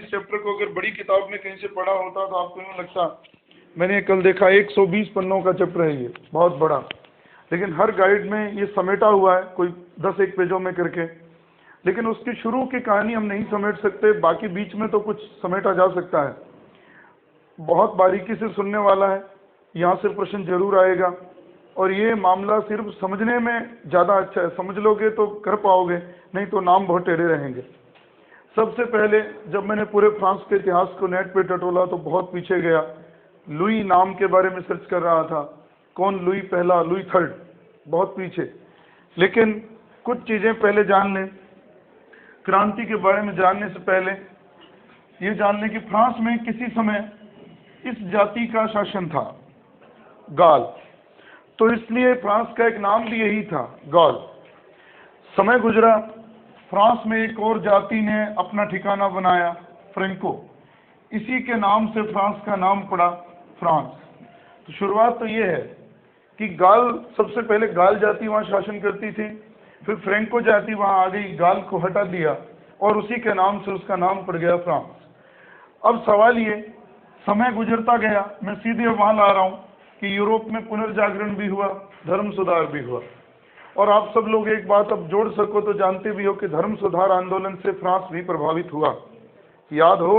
इस चैप्टर को अगर बड़ी किताब में कहीं से पढ़ा होता तो आपको यूँ लगता, मैंने कल देखा 120 पन्नों का चैप्टर है ये, बहुत बड़ा, लेकिन हर गाइड में ये समेटा हुआ है कोई 10-1 पेजों में करके, लेकिन उसकी शुरू की कहानी हम नहीं समेट सकते, बाकी बीच में तो कुछ समेटा जा सकता है। बहुत बारीकी से सुनने वाला है, यहाँ से प्रश्न जरूर आएगा, और ये मामला सिर्फ समझने में ज़्यादा अच्छा है, समझ लोगे तो कर पाओगे, नहीं तो नाम बहुत टेढ़े रहेंगे। सबसे पहले जब मैंने पूरे फ्रांस के इतिहास को नेट पे टटोला तो बहुत पीछे गया, लुई नाम के बारे में सर्च कर रहा था, कौन लुई पहला, लुई थर्ड, बहुत पीछे। लेकिन कुछ चीज़ें पहले जान लें, क्रांति के बारे में जानने से पहले ये जान लें कि फ्रांस में किसी समय इस जाति का शासन था, गाल, तो इसलिए फ्रांस का एक नाम भी यही था, गाल। समय गुजरा, फ्रांस में एक और जाति ने अपना ठिकाना बनाया, फ्रेंको, इसी के नाम से फ्रांस का नाम पड़ा फ्रांस। तो शुरुआत तो ये है कि गाल, सबसे पहले गाल जाति वहाँ शासन करती थी, फिर फ्रेंको जाति वहाँ आ गई, गाल को हटा दिया और उसी के नाम से उसका नाम पड़ गया फ्रांस। अब सवाल ये, समय गुजरता गया, मैं सीधे वहाँ ला रहा हूँ कि यूरोप में पुनर्जागरण भी हुआ, धर्म सुधार भी हुआ। और आप सब लोग एक बात अब जोड़ सको तो जानते भी हो कि धर्म सुधार आंदोलन से फ्रांस भी प्रभावित हुआ। याद हो,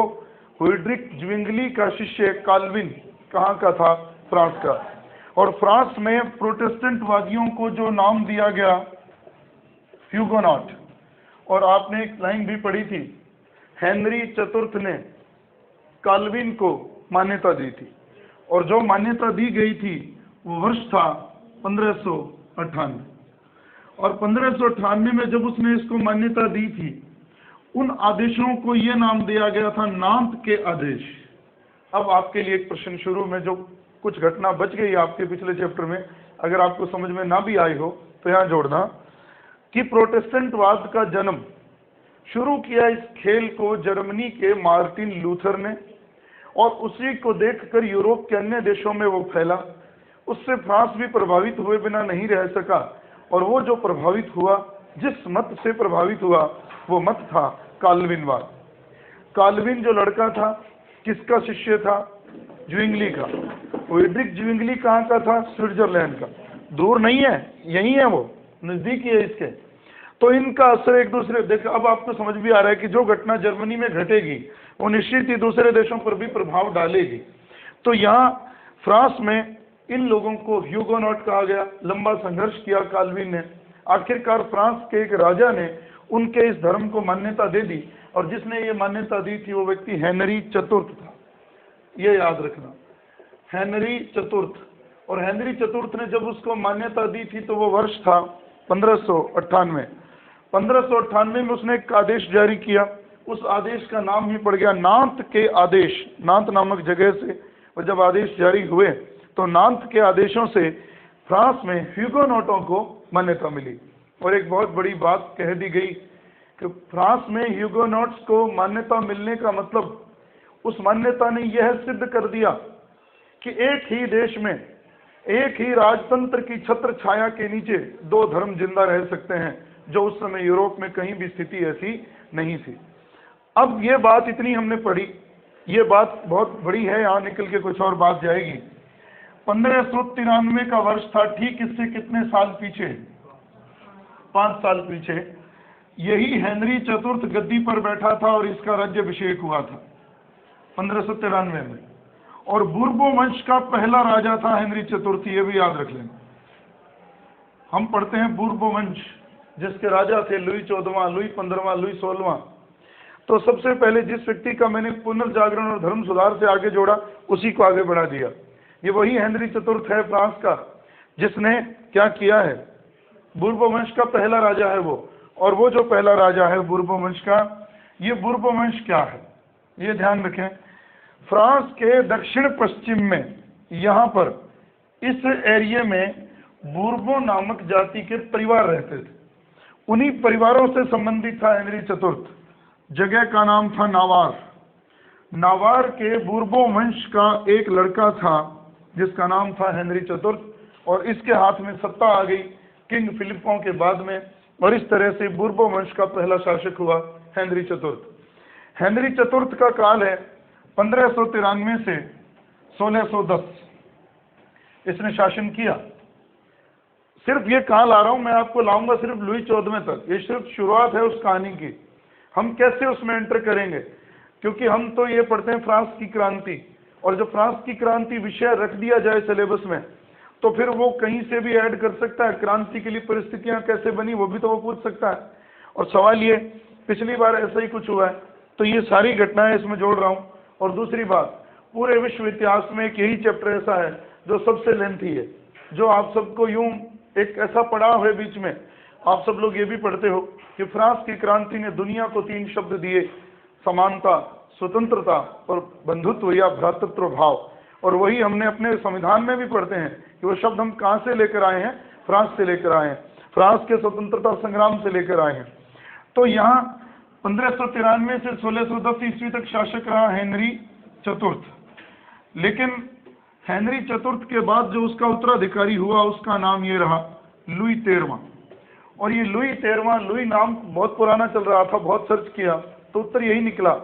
हुइड्रिक ज्विंगली का शिष्य काल्विन कहाँ का था? फ्रांस का। और फ्रांस में प्रोटेस्टेंट वादियों को जो नाम दिया गया ह्यूगोनॉट, और आपने एक लाइन भी पढ़ी थी, हेनरी चतुर्थ ने काल्विन को मान्यता दी थी, और जो मान्यता दी गई थी वो वर्ष था 1598। और 1598 में जब उसने इसको मान्यता दी थी, उन आदेशों को ये नाम दिया गया था नांत के आदेश। अब आपके लिए एक प्रश्न शुरू में, जो कुछ घटना बच गई आपके पिछले चैप्टर में, अगर आपको समझ में ना भी आई हो तो यहाँ जोड़ना कि प्रोटेस्टेंटवाद का जन्म शुरू किया इस खेल को जर्मनी के मार्टिन लूथर ने, और उसी को देखकर यूरोप के अन्य देशों में वो फैला। उससे फ्रांस भी प्रभावित हुए बिना नहीं रह सका, और वो जो प्रभावित हुआ, जिस मत से प्रभावित हुआ, वो मत था काल्विनवाद। काल्विन जो लड़का था, किसका शिष्य था? ज्विंगली का। हुइड्रिक ज्विंगली कहाँ का था? स्विट्जरलैंड का। दूर नहीं है, यही है, वो नजदीक ही है इसके। तो इनका असर एक दूसरे, देखो अब आपको समझ भी आ रहा है कि जो घटना जर्मनी में घटेगी वो निश्चित ही दूसरे देशों पर भी प्रभाव डालेगी। तो यहाँ फ्रांस में इन लोगों को ह्यूगोनॉट कहा गया। लंबा संघर्ष किया काल्विन ने, आखिरकार फ्रांस के एक राजा ने उनके इस धर्म को मान्यता दे दी, और जिसने ये मान्यता दी थी वो व्यक्ति हेनरी चतुर्थ था। ये याद रखना, हेनरी चतुर्थ। और हेनरी चतुर्थ ने जब उसको मान्यता दी थी तो वो वर्ष था 1598। 1598 में उसने एक आदेश जारी किया, उस आदेश का नाम ही पड़ गया नांत के आदेश। नांत नामक जगह से और जब आदेश जारी हुए तो नांत के आदेशों से फ्रांस में ह्यूगोनॉटों को मान्यता मिली। और एक बहुत बड़ी बात कह दी गई कि फ्रांस में ह्यूगोनॉट्स को मान्यता मिलने का मतलब, उस मान्यता ने यह सिद्ध कर दिया कि एक ही देश में, एक ही राजतंत्र की छत्र छाया के नीचे दो धर्म जिंदा रह सकते हैं, जो उस समय यूरोप में कहीं भी स्थिति ऐसी नहीं थी। अब ये बात इतनी हमने पढ़ी, ये बात बहुत बड़ी है, यहाँ निकल के कुछ और बात जाएगी। 1593 का वर्ष था, ठीक इससे कितने साल पीछे? 5 साल पीछे यही हेनरी चतुर्थ गद्दी पर बैठा था और इसका राज्याभिषेक हुआ था 1593 में। और बुर्बो वंश का पहला राजा था हेनरी चतुर्थ, ये भी याद रख लेना। हम पढ़ते हैं बुर्बो वंश, जिसके राजा थे लुई 14वां, लुई 15वां, लुई 16वां। तो सबसे पहले जिस व्यक्ति का मैंने पुनर्जागरण और धर्म सुधार से आगे जोड़ा, उसी को आगे बढ़ा दिया। ये वही हेनरी चतुर्थ है फ्रांस का, जिसने क्या किया है, बुर्बो वंश का पहला राजा है वो। और वो जो पहला राजा है बुर्बो वंश का, ये बुर्बो वंश क्या है ये ध्यान रखें। फ्रांस के दक्षिण पश्चिम में, यहाँ पर इस एरिया में बुर्बो नामक जाति के परिवार रहते थे। उन्हीं परिवारों से संबंधित था हेनरी चतुर्थ। जगह का नाम था नावार। नावार के बुर्बो वंश का एक लड़का था जिसका नाम था हेनरी चतुर्थ, और इसके हाथ में सत्ता आ गई किंग फिलिपों के बाद में, और इस तरह से बुर्बो वंश का पहला शासक हुआ हेनरी चतुर्थ। हेनरी चतुर्थ का काल है 1593 से 1610, इसने शासन किया। सिर्फ ये कहाँ ला रहा हूं मैं, आपको लाऊंगा सिर्फ लुई 14वें तक। ये सिर्फ शुरुआत है उस कहानी की। हम कैसे उसमें एंटर करेंगे, क्योंकि हम तो ये पढ़ते हैं फ्रांस की क्रांति, और जब फ्रांस की क्रांति विषय रख दिया जाए सिलेबस में, तो फिर वो कहीं से भी ऐड कर सकता है। क्रांति के लिए परिस्थितियां कैसे बनी वो भी तो वो पूछ सकता है। और सवाल ये, पिछली बार ऐसा ही कुछ हुआ है, तो ये सारी घटनाएं इसमें जोड़ रहा हूँ। और दूसरी बात, पूरे विश्व इतिहास में एक यही चैप्टर ऐसा है जो सबसे लेंथी है, जो आप सबको यूं एक ऐसा पड़ाव है बीच में। आप सब लोग ये भी पढ़ते हो कि फ्रांस की क्रांति ने दुनिया को 3 शब्द दिए, समानता, स्वतंत्रता और बंधुत्व या भ्रातृत्व भाव। और वही हमने अपने संविधान में भी पढ़ते हैं कि वो शब्द हम कहाँ से लेकर आए हैं, फ्रांस से लेकर आए हैं, फ्रांस के स्वतंत्रता संग्राम से लेकर आए हैं। तो यहाँ 1593 से 1610 ईस्वी तक शासक रहा हेनरी चतुर्थ। लेकिन हेनरी चतुर्थ के बाद जो उसका उत्तराधिकारी हुआ, उसका नाम ये रहा लुई 13वां। और ये लुई 13वां, लुई नाम बहुत पुराना चल रहा था, बहुत सर्च किया तो उत्तर यही निकला।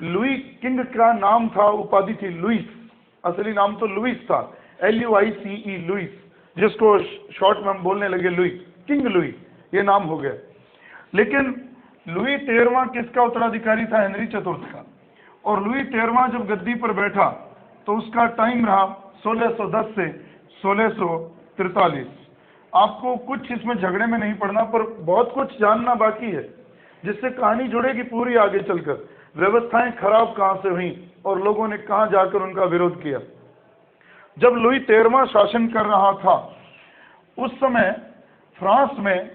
लुई किंग का नाम था, उपाधि थी लुइस, असली नाम तो लुइस था, LUICE लुइस, जिसको शॉर्ट में हम बोलने लगे लुई, किंग लुई, ये नाम हो गया। लेकिन लुई 13वां किसका उत्तराधिकारी था? हेनरी चतुर्थ का। और लुई 13वां जब गद्दी पर बैठा तो उसका टाइम रहा 1610 से 1643। आपको कुछ इसमें झगड़े में नहीं पड़ना, पर बहुत कुछ जानना बाकी है जिससे कहानी जुड़ेगी पूरी आगे चलकर। व्यवस्थाएं खराब कहां से हुई और लोगों ने कहां जाकर उनका विरोध किया। जब लुई 13वां शासन कर रहा था उस समय फ्रांस में,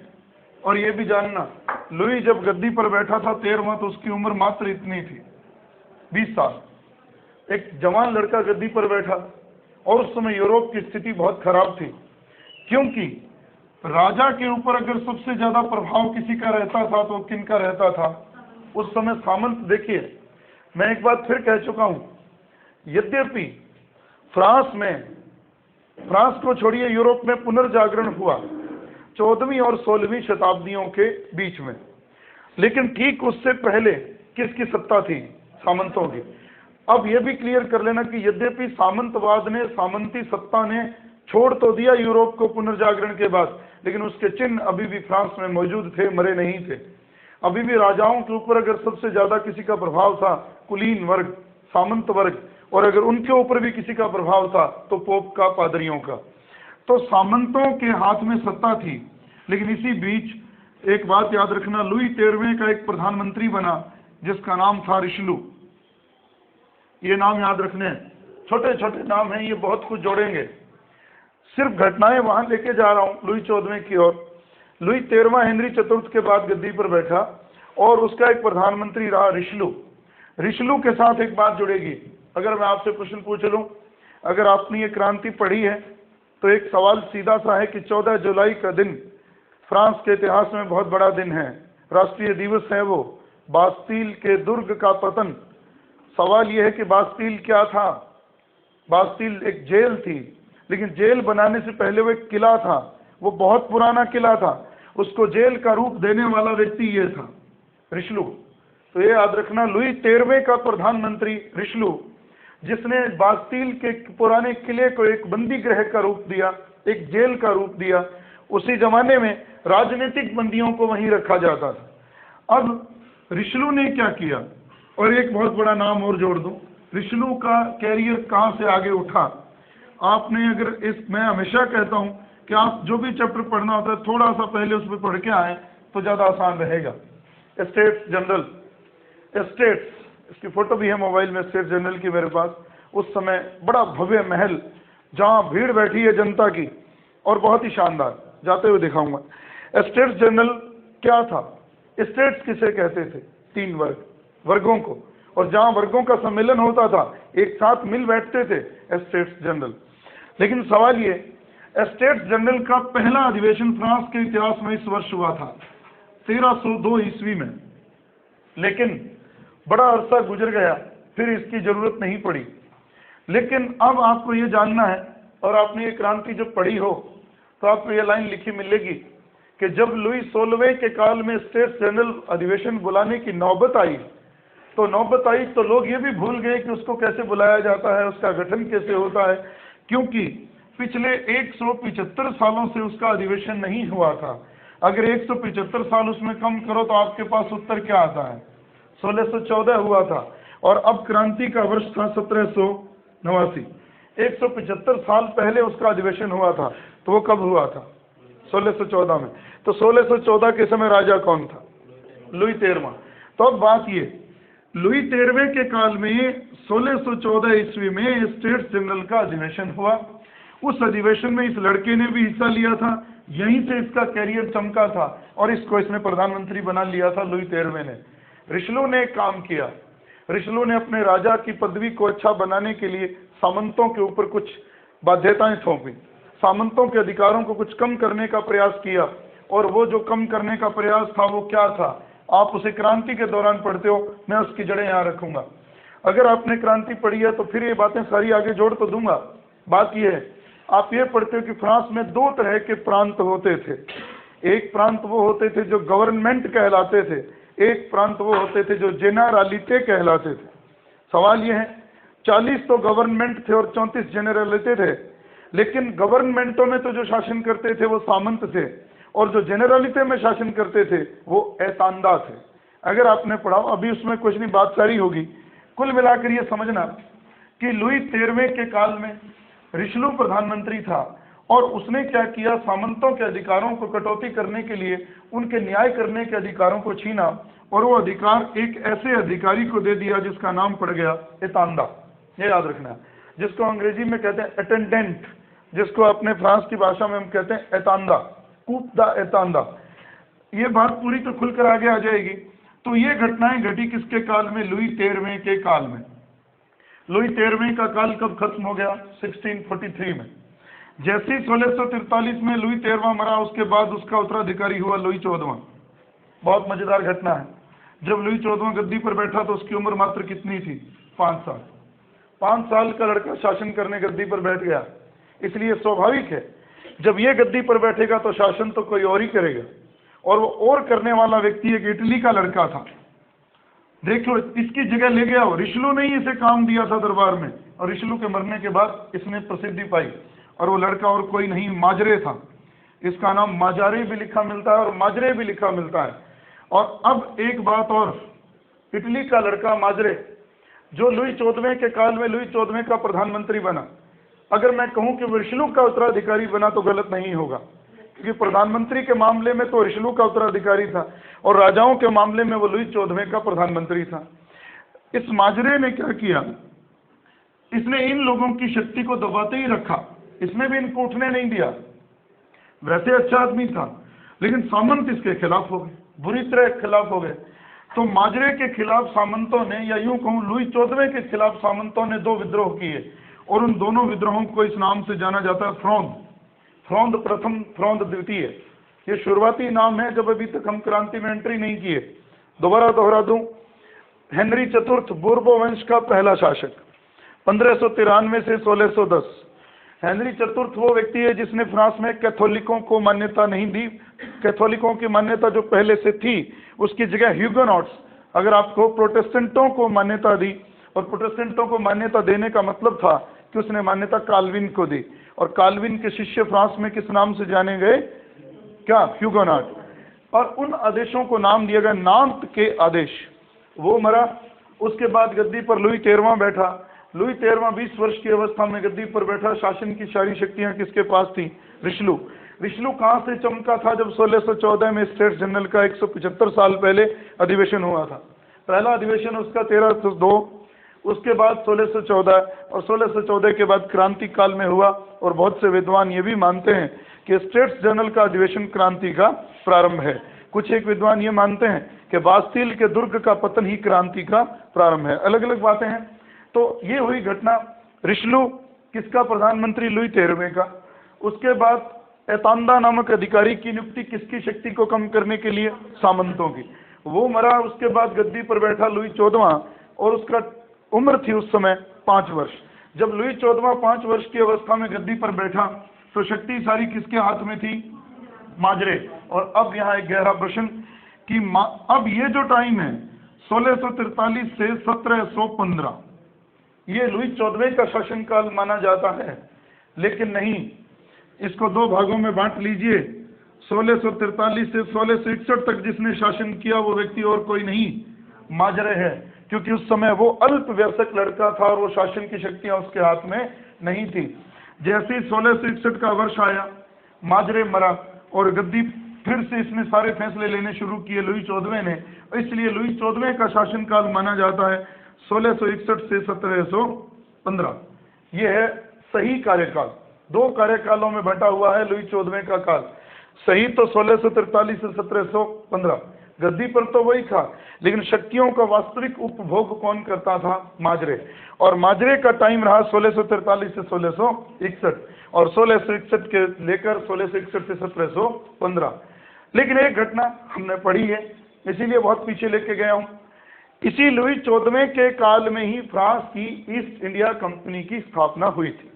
और ये भी जानना, लुई जब गद्दी पर बैठा था 13वां, तो उसकी उम्र मात्र इतनी थी, 20 साल। एक जवान लड़का गद्दी पर बैठा, और उस समय यूरोप की स्थिति बहुत खराब थी, क्योंकि राजा के ऊपर अगर सबसे ज्यादा प्रभाव किसी का रहता था तो किन का रहता था? उस समय सामंत। देखिए, मैं एक बात फिर कह चुका हूं, यद्यपि फ्रांस को छोड़िए, यूरोप में पुनर्जागरण हुआ 14वीं और 16वीं शताब्दियों के बीच में, लेकिन ठीक उससे पहले किसकी सत्ता थी? सामंतों की। अब यह भी क्लियर कर लेना कि यद्यपि सामंतवाद ने, सामंती सत्ता ने छोड़ तो दिया यूरोप को पुनर्जागरण के बाद, लेकिन उसके चिन्ह अभी भी फ्रांस में मौजूद थे, मरे नहीं थे। अभी भी राजाओं के ऊपर अगर सबसे ज्यादा किसी का प्रभाव था, कुलीन वर्ग, सामंत वर्ग, और अगर उनके ऊपर भी किसी का प्रभाव था तो पोप का, पादरियों का। तो सामंतों के हाथ में सत्ता थी। लेकिन इसी बीच एक बात याद रखना, लुई 13वें का एक प्रधानमंत्री बना जिसका नाम था रिशलू। ये नाम याद रखने, छोटे छोटे नाम हैं, ये बहुत कुछ जोड़ेंगे। सिर्फ घटनाएं वहां लेके जा रहा हूं लुई 14वें की ओर। लुई 13वां हेनरी चतुर्थ के बाद गद्दी पर बैठा, और उसका एक प्रधानमंत्री रहा रिशलू। रिशलू के साथ एक बात जुड़ेगी। अगर मैं आपसे प्रश्न पूछ लूं, अगर आपने ये क्रांति पढ़ी है, तो एक सवाल सीधा सा है कि 14 जुलाई का दिन फ्रांस के इतिहास में बहुत बड़ा दिन है, राष्ट्रीय दिवस है वो, बास्तील के दुर्ग का पतन। सवाल यह है कि बास्तील क्या था? बास्तील एक जेल थी, लेकिन जेल बनाने से पहले वो एक किला था, वो बहुत पुराना किला था। उसको जेल का रूप देने वाला व्यक्ति ये था, रिशलू। तो ये याद रखना, लुई 13वें का प्रधानमंत्री रिशलू, जिसने बास्तील के पुराने किले को एक बंदी गृह का रूप दिया, एक जेल का रूप दिया। उसी जमाने में राजनीतिक बंदियों को वहीं रखा जाता था। अब रिशलू ने क्या किया? और एक बहुत बड़ा नाम और जोड़ दूं, रिशलू का कैरियर कहां से आगे उठा। आपने अगर मैं हमेशा कहता हूं कि आप जो भी चैप्टर पढ़ना होता है, थोड़ा सा पहले उस पर पढ़ के आए तो ज्यादा आसान रहेगा। स्टेट्स जनरल, स्टेट्स, इसकी फोटो भी है मोबाइल में, स्टेट जनरल की मेरे पास। उस समय बड़ा भव्य महल, जहां भीड़ बैठी है जनता की, और बहुत ही शानदार, जाते हुए दिखाऊंगा। स्टेट्स जनरल क्या था? स्टेट्स किसे कहते थे? 3 वर्गों को, और जहां वर्गों का सम्मेलन होता था, एक साथ मिल बैठते थे, स्टेट्स जनरल। लेकिन सवाल ये, स्टेट्स जनरल का पहला अधिवेशन फ्रांस के इतिहास में इस वर्ष हुआ था, 1302 ईस्वी में। लेकिन बड़ा अरसा गुजर गया, फिर इसकी जरूरत नहीं पड़ी। लेकिन अब आपको ये जानना है, और आपने ये क्रांति जब पढ़ी हो तो आपको ये लाइन लिखी मिलेगी कि जब लुई 16वें के काल में स्टेट्स जनरल अधिवेशन बुलाने की नौबत आई, तो नौबत आई तो लोग ये भी भूल गए कि उसको कैसे बुलाया जाता है, उसका गठन कैसे होता है, क्योंकि पिछले 175 सालों से उसका अधिवेशन नहीं हुआ था। अगर 175 साल उसमें कम करो तो आपके पास उत्तर क्या आता है? 1614 हुआ था, और अब क्रांति का वर्ष था 1789। 175 साल पहले उसका अधिवेशन हुआ था, तो वो कब हुआ था? 1614 में। तो 1614 के समय राजा कौन था? लुई 13वां। तो अब बात ये, लुई 13वें के काल में 1614 ईस्वी में स्टेट्स जनरल का अधिवेशन हुआ। उस अधिवेशन में इस लड़के ने भी हिस्सा लिया था, यहीं से इसका कैरियर चमका था, और इसको इसने प्रधानमंत्री बना लिया था लुई 13वें ने। रिशलू ने एक काम किया, रिशलू ने अपने राजा की पदवी को अच्छा बनाने के लिए सामंतों के ऊपर कुछ बाध्यताएं थोपी, सामंतों के अधिकारों को कुछ कम करने का प्रयास किया। और वो जो कम करने का प्रयास था वो क्या था? आप उसे क्रांति के दौरान पढ़ते हो, मैं उसकी जड़ें यहाँ रखूंगा। अगर आपने क्रांति पढ़ी है तो फिर ये बातें सारी आगे जोड़ तो दूंगा। बात ये है, आप ये पढ़ते हो कि फ्रांस में 2 तरह के प्रांत होते थे। एक प्रांत वो होते थे जो गवर्नमेंट कहलाते थे, एक प्रांत वो होते थे जो जेनरालिटे कहलाते थे। सवाल ये है, 40 तो गवर्नमेंट थे और 34 जेनरालिटे थे, लेकिन गवर्नमेंटों में तो जो शासन करते थे वो सामंत थे, और जो जेनरालिटे में शासन करते थे वो एतांदा थे। अगर आपने पढ़ा, अभी उसमें कुछ नहीं, बात सारी होगी। कुल मिलाकर ये समझना कि लुई 13वें के काल में रिशलू प्रधानमंत्री था, और उसने क्या किया, सामंतों के अधिकारों को कटौती करने के लिए उनके न्याय करने के अधिकारों को छीना, और वो अधिकार एक ऐसे अधिकारी को दे दिया जिसका नाम पड़ गया एतांदा। ये याद रखना है, जिसको अंग्रेजी में कहते हैं अटेंडेंट, जिसको अपने फ्रांस की भाषा में हम कहते हैं एतांदा, कूप द एतांदा। ये बात पूरी तो खुलकर आगे आ जाएगी। तो ये घटनाएं घटी किसके काल में? लुई 13वें के काल में। लुई 13वें का काल कब खत्म हो गया? 1643 में। जैसे ही 1643 में लुई 13वां मरा, उसके बाद उसका उत्तराधिकारी हुआ लुई 14वां। बहुत मजेदार घटना है। जब लुई 14वां गद्दी पर बैठा तो उसकी उम्र मात्र कितनी थी? 5 साल। 5 साल का लड़का शासन करने गद्दी पर बैठ गया, इसलिए स्वाभाविक है जब ये गद्दी पर बैठेगा तो शासन तो कोई और ही करेगा, और वो और करने वाला व्यक्ति एक इटली का लड़का था। देखो, इसकी जगह ले गया, रिशलू ने ही इसे काम दिया था दरबार में, और रिशलू के मरने के बाद इसने प्रसिद्धि पाई, और वो लड़का और कोई नहीं, माजरे था। इसका नाम माजारे भी लिखा मिलता है और माजरे भी लिखा मिलता है। और अब एक बात और, इटली का लड़का माजरे, जो लुई 14वें के काल में लुई 14वें का प्रधानमंत्री बना, अगर मैं कहूं कि रिशलू का उत्तराधिकारी बना तो गलत नहीं होगा, क्योंकि प्रधानमंत्री के मामले में तो रिशलू का उत्तराधिकारी था, और राजाओं के मामले में वो लुई 14वें का प्रधानमंत्री था। इस माजरे ने क्या किया, इसने इन लोगों की शक्ति को दबाते ही रखा, इसने भी इनको उठने नहीं दिया। वैसे अच्छा आदमी था, लेकिन सामंत इसके खिलाफ हो गए, बुरी तरह खिलाफ हो गए। तो माजरे के खिलाफ सामंतों ने, या यूं कहूं लुई 14वें के खिलाफ सामंतों ने 2 विद्रोह किए, और उन दोनों विद्रोहों को इस नाम से जाना जाता है, फ्रौंद। फ्रौंद प्रथम, फ्रौंद द्वितीय। ये शुरुआती नाम है, जब अभी तक हम क्रांति में एंट्री नहीं किए। दोबारा दोहरा दूं, हेनरी चतुर्थ बोर्बो वंश का पहला शासक, 1593 से 1610। हेनरी चतुर्थ वो व्यक्ति है जिसने फ्रांस में कैथोलिकों को मान्यता नहीं दी। कैथोलिकों की मान्यता जो पहले से थी, उसकी जगह ह्यूगेनॉट्स, अगर आपको, प्रोटेस्टेंटों को मान्यता दी। और प्रोटेस्टेंटों को मान्यता देने का मतलब था कि उसने मान्यता काल्विन को दी, और काल्विन के शिष्य फ्रांस में किस नाम से जाने गए? क्या? ह्यूगेनॉट। और उन आदेशों को नाम दिया गया नांत के आदेश। वो मरा, उसके बाद गद्दी पर लुई 13वां बैठा। लुई 13वां 20 वर्ष की अवस्था में गद्दी पर बैठा। शासन की सारी शक्तियां किसके पास थी? रिशलू। रिशलू कहां से चमका था? जब 1614 में स्टेट्स जनरल का 175 साल पहले अधिवेशन हुआ था। पहला अधिवेशन उसका 1302, उसके बाद 1614, और 1614 के बाद क्रांति काल में हुआ। और बहुत से विद्वान ये भी मानते हैं कि स्टेट्स जनरल का अधिवेशन क्रांति का प्रारंभ है। कुछ एक विद्वान ये मानते हैं कि बास्तील के दुर्ग का पतन ही क्रांति का प्रारंभ है। अलग अलग बातें हैं। तो ये हुई घटना। रिशलू किसका प्रधानमंत्री? लुई 13वें का। उसके बाद एतांदा नामक अधिकारी की नियुक्ति किसकी शक्ति को कम करने के लिए? सामंतों की। वो मरा। उसके बाद गद्दी पर बैठा लुई 14वां, और उसका उम्र थी उस समय 5 वर्ष। जब लुई 14वां 5 वर्ष की अवस्था में गद्दी पर बैठा तो शक्ति सारी किसके हाथ में थी? माजरे। और अब यहाँ एक गहरा प्रश्न कि अब ये जो टाइम है 1643 से 1715 ये लुई 14वें का शासनकाल माना जाता है, लेकिन नहीं, इसको दो भागों में बांट लीजिए। 1643 से 1661 तक जिसने शासन किया वो व्यक्ति और कोई नहीं, माजरे है, क्योंकि उस समय वो अल्प वयस्क लड़का था और वो शासन की शक्तियां उसके हाथ में नहीं थी। जैसे ही 1661 का वर्ष आया, माजरे मरा और गद्दी फिर से इसने सारे फैसले लेने शुरू किए लुई 14वें ने, इसलिए लुई 14वें का शासनकाल माना जाता है 1661 से 1715। यह है सही कार्यकाल। दो कार्यकालों में बंटा हुआ है लुई 14वें का काल। सही तो 1643 से 1715, गद्दी पर तो वही था, लेकिन शक्तियों का वास्तविक उपभोग कौन करता था? माजरे। और माजरे का टाइम रहा 1643 से 1661 और 1661 के लेकर 1661 से 1715। लेकिन एक घटना हमने पढ़ी है, इसीलिए बहुत पीछे लेके गया हूं। इसी लुई 14वें के काल में ही फ्रांस की ईस्ट इंडिया कंपनी की स्थापना हुई थी।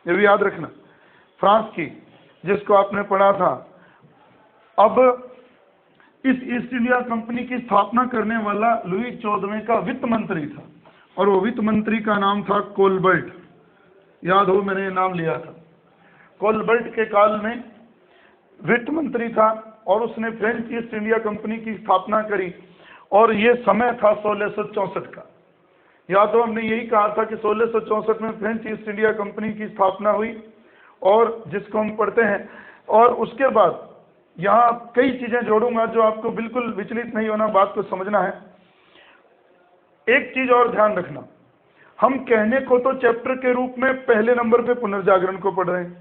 ये भी याद रखना, फ्रांस की, जिसको आपने पढ़ा था। अब इस ईस्ट इंडिया कंपनी की स्थापना करने वाला लुई 14वें का वित्त मंत्री था, और वो वित्त मंत्री का नाम था कोलबर्ट। याद हो, मैंने नाम लिया था। कोलबर्ट के काल में वित्त मंत्री था और उसने फ्रेंच ईस्ट इंडिया कंपनी की स्थापना करी, और ये समय था 1664 का। याद हो, हमने यही कहा था कि 1664 में फ्रेंच ईस्ट इंडिया कंपनी की स्थापना हुई, और जिसको हम पढ़ते हैं। और उसके बाद यहाँ कई चीजें जोड़ूंगा जो आपको बिल्कुल विचलित नहीं होना, बात को समझना है। एक चीज और ध्यान रखना, हम कहने को तो चैप्टर के रूप में पहले नंबर पे पुनर्जागरण को पढ़ रहे हैं,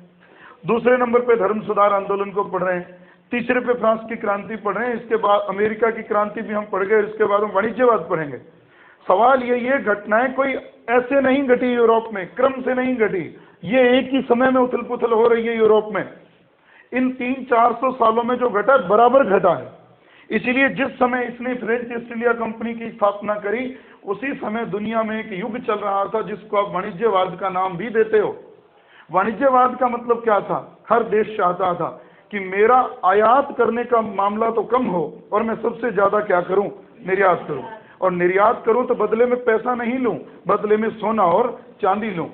दूसरे नंबर पे धर्म सुधार आंदोलन को पढ़ रहे हैं, तीसरे पे फ्रांस की क्रांति पढ़ रहे हैं, इसके बाद अमेरिका की क्रांति भी हम पढ़ गए, इसके बाद हम वाणिज्यवाद पढ़ेंगे। सवाल ये घटनाएं कोई ऐसे नहीं घटी यूरोप में, क्रम से नहीं घटी, ये एक ही समय में उथल पुथल हो रही है यूरोप में। इन 300-400 सालों में जो घटा बराबर घटा है। इसीलिए जिस समय इसने फ्रेंच ईस्ट इंडिया कंपनी की स्थापना करी, उसी समय दुनिया में एक युग चल रहा था जिसको आप वाणिज्यवाद का नाम भी देते हो। वाणिज्यवाद का मतलब क्या था? हर देश चाहता था कि मेरा आयात करने का मामला तो कम हो और मैं सबसे ज्यादा क्या करूं? निर्यात करूं। और निर्यात करूं तो बदले में पैसा नहीं लूं, बदले में सोना और चांदी लूं।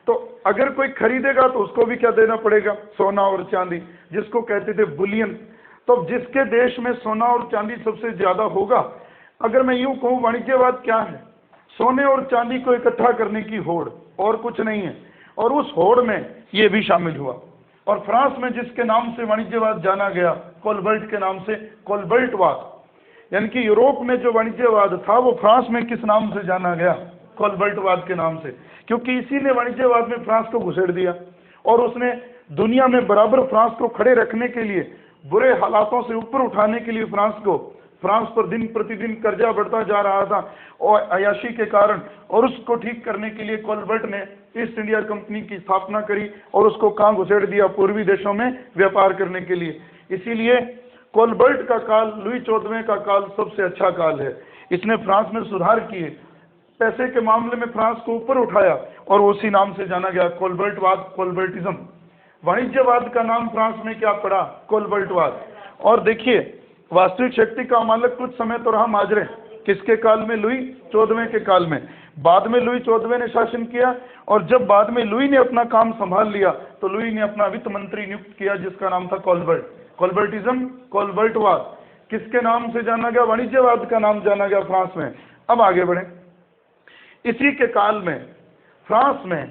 तो अगर कोई खरीदेगा तो उसको भी क्या देना पड़ेगा? सोना और चांदी, जिसको कहते थे बुलियन। तो जिसके देश में सोना और चांदी सबसे ज्यादा होगा, अगर मैं यूं कहूं वाणिज्यवाद क्या है? सोने और चांदी को इकट्ठा करने की होड़, और कुछ नहीं है। और उस होड़ में ये भी शामिल हुआ। और फ्रांस में जिसके नाम से वाणिज्यवाद जाना गया, कोलबर्ट के नाम से, कोलबर्टवाद, यानी कि यूरोप में जो वाणिज्यवाद था वो फ्रांस में किस नाम से जाना गया? कोलबर्टवाद के नाम से, क्योंकि इसी ने वाणिज्यवाद में फ्रांस को घुसेड़ दिया, और उसने दुनिया में बराबर फ्रांस को खड़े रखने के लिए, बुरे हालातों से ऊपर उठाने के लिए फ्रांस पर दिन प्रतिदिन कर्जा बढ़ता जा रहा था और अयाशी के कारण, और उसको ठीक करने के लिए कोलबर्ट ने ईस्ट इंडिया कंपनी की स्थापना करी और उसको कहां घुसेड़ दिया? पूर्वी देशों में व्यापार करने के लिए। इसीलिए कोलबर्ट का काल, लुई 14वें का काल सबसे अच्छा काल है। इसने फ्रांस में सुधार किए, पैसे के मामले में फ्रांस को ऊपर उठाया, और उसी नाम से जाना गया, कोलबर्टवाद, कोलबर्टिज्म। वाणिज्यवाद का नाम फ्रांस में क्या पड़ा? कोलबर्टवाद। और देखिए, वास्तविक शक्ति का मालिक कुछ समय तो रहा माजरे। किसके काल में? लुई 14वें के काल में। बाद में लुई 14वें ने शासन किया, और जब बाद में लुई ने अपना काम संभाल लिया तो लुई ने अपना वित्त मंत्री नियुक्त किया जिसका नाम था कोलबर्ट। कोलबर्टिज्म, कोलबर्टवाद किसके नाम से जाना गया? वाणिज्यवाद का नाम जाना गया फ्रांस में। अब आगे बढ़े। इसी के काल में फ्रांस में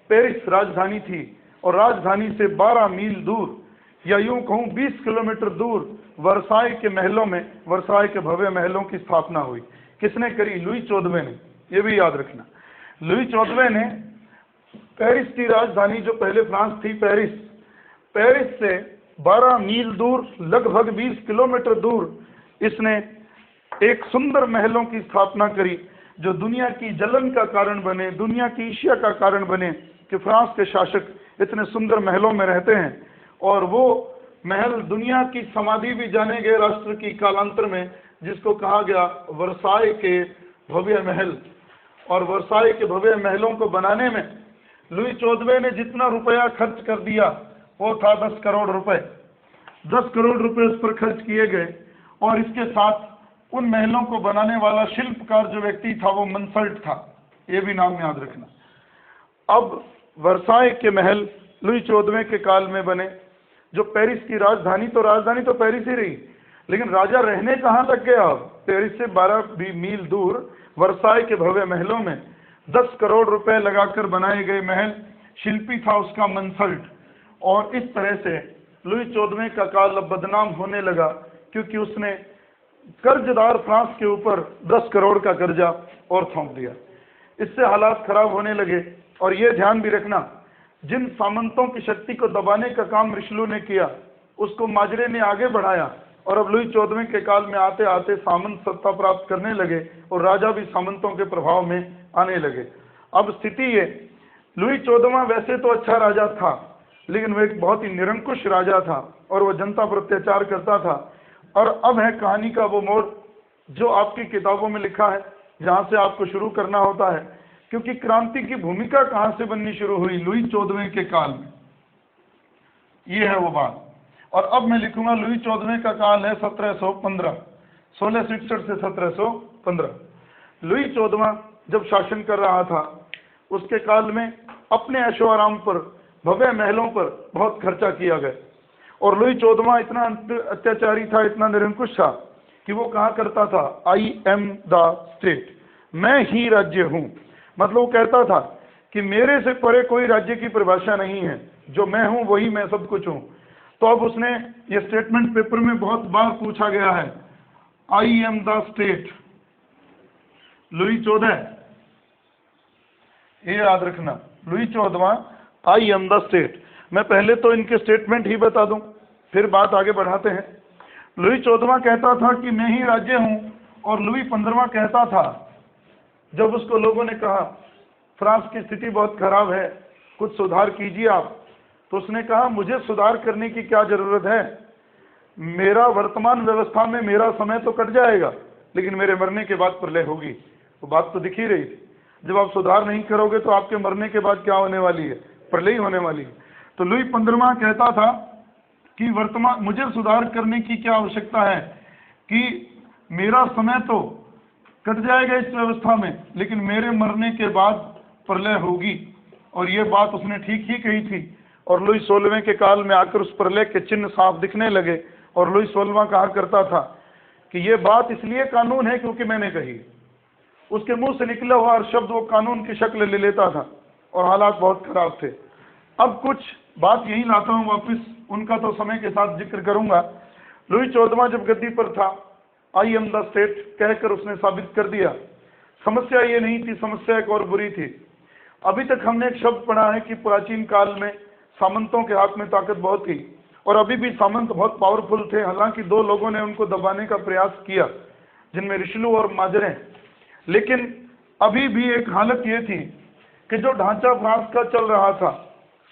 पेरिस राजधानी थी, और राजधानी से 12 मील दूर, या यूं कहूं 20 किलोमीटर दूर, वर्साई के महलों में, वर्साई के भव्य महलों की स्थापना हुई। किसने करी? लुई 14वें ने। ये भी याद रखना, लुई 14वें ने पेरिस की राजधानी, जो पहले फ्रांस थी, पेरिस से 12 मील दूर, लगभग 20 किलोमीटर दूर, इसने एक सुंदर महलों की स्थापना करी जो दुनिया की जलन का कारण बने, दुनिया की ईर्ष्या का कारण बने कि फ्रांस के शासक इतने सुंदर महलों में रहते हैं। और वो महल दुनिया की समाधि भी जाने गए राष्ट्र की कालांतर में, जिसको कहा गया वर्साई के भव्य महल। और वर्साई के भव्य महलों को बनाने में लुई 14वें ने जितना रुपया खर्च कर दिया वो था 10 करोड़ रुपए। 10 करोड़ रुपए उस पर खर्च किए गए, और इसके साथ उन महलों को बनाने वाला शिल्पकार जो व्यक्ति था वो मंसल्ट था, ये भी नाम याद रखना। अब वर्साय के महल लुई 14वें के काल में बने, जो पेरिस की राजधानी तो पेरिस ही रही, लेकिन राजा रहने कहाँ तक गया? पेरिस से 12 मील दूर वर्साय के भव्य महलों में 10 करोड़ रुपए लगाकर बनाए गए महल, शिल्पी था उसका मंसल्ट। और इस तरह से लुई 14वें का काल अब बदनाम होने लगा, क्योंकि उसने कर्जदार फ्रांस के ऊपर 10 करोड़ का कर्जा और थोप दिया। इससे हालात खराब होने लगे। और ये ध्यान भी रखना, जिन सामंतों की शक्ति को दबाने का काम रिशलू ने किया, उसको माजरे ने आगे बढ़ाया, और अब लुई 14वें के काल में आते आते सामंत सत्ता प्राप्त करने लगे और राजा भी सामंतों के प्रभाव में आने लगे। अब स्थिति ये, लुई 14वां वैसे तो अच्छा राजा था, लेकिन वो एक बहुत ही निरंकुश राजा था और वो जनता पर अत्याचार करता था। और अब है कहानी का वो मोड़ जो आपकी किताबों में लिखा है, जहाँ से आपको शुरू करना होता है, क्योंकि क्रांति की भूमिका कहाँ से बननी शुरू हुई? लुई 14वें के काल में। ये है वो बात। और अब मैं लिखूंगा लुई 14वें का काल है 1715, 1666 से 1715। लुई 14वां जब शासन कर रहा था, उसके काल में अपने ऐशो आराम पर, भव्य महलों पर बहुत खर्चा किया गया। और लुई 14वां इतना अत्याचारी था, इतना निरंकुश था कि वो कहा करता था, आई एम द स्टेट, मैं ही राज्य हूँ। मतलब वो कहता था कि मेरे से परे कोई राज्य की परिभाषा नहीं है, जो मैं हूँ वही मैं सब कुछ हूँ। तो अब उसने ये स्टेटमेंट पेपर में बहुत बार पूछा गया है, I am the state, Louis 14, ये याद रखना, लुई 14वां आई एम द स्टेट। मैं पहले तो इनके स्टेटमेंट ही बता दूं, फिर बात आगे बढ़ाते हैं। लुई 14वां कहता था कि मैं ही राज्य हूं, और लुई 15वां कहता था, जब उसको लोगों ने कहा फ्रांस की स्थिति बहुत खराब है, कुछ सुधार कीजिए आप, तो उसने कहा मुझे सुधार करने की क्या जरूरत है, मेरा वर्तमान व्यवस्था में मेरा समय तो कट जाएगा, लेकिन मेरे मरने के बाद प्रलय होगी। वो बात तो दिख ही रही थी, जब आप सुधार नहीं करोगे तो आपके मरने के बाद क्या होने वाली है? प्रलय ही होने वाली है। तो लुई 15वां कहता था कि वर्तमान मुझे सुधार करने की क्या आवश्यकता है, कि मेरा समय तो कट जाएगा इस व्यवस्था में, लेकिन मेरे मरने के बाद प्रलय होगी। और ये बात उसने ठीक ही कही थी। और लुई 16वें के काल में आकर उस प्रलय के चिन्ह साफ दिखने लगे। और लुई 16वां कहा करता था कि ये बात इसलिए कानून है क्योंकि मैंने कही। उसके मुंह से निकला हुआ हर शब्द वो कानून की शक्ल ले लेता था, और हालात बहुत खराब थे। अब कुछ बात यही लाता हूँ वापस, उनका तो समय के साथ जिक्र करूंगा। लुई 14वां जब गद्दी पर था, आई एम द स्टेट कहकर उसने साबित कर दिया। समस्या ये नहीं थी, समस्या एक और बुरी थी। अभी तक हमने एक शब्द पढ़ा है कि प्राचीन काल में सामंतों के हाथ में ताकत बहुत थी, और अभी भी सामंत बहुत पावरफुल थे। हालांकि 2 लोगों ने उनको दबाने का प्रयास किया, जिनमें रिशलू और माजरे। लेकिन अभी भी एक हालत ये थी कि जो ढांचा फ्रांस का चल रहा था,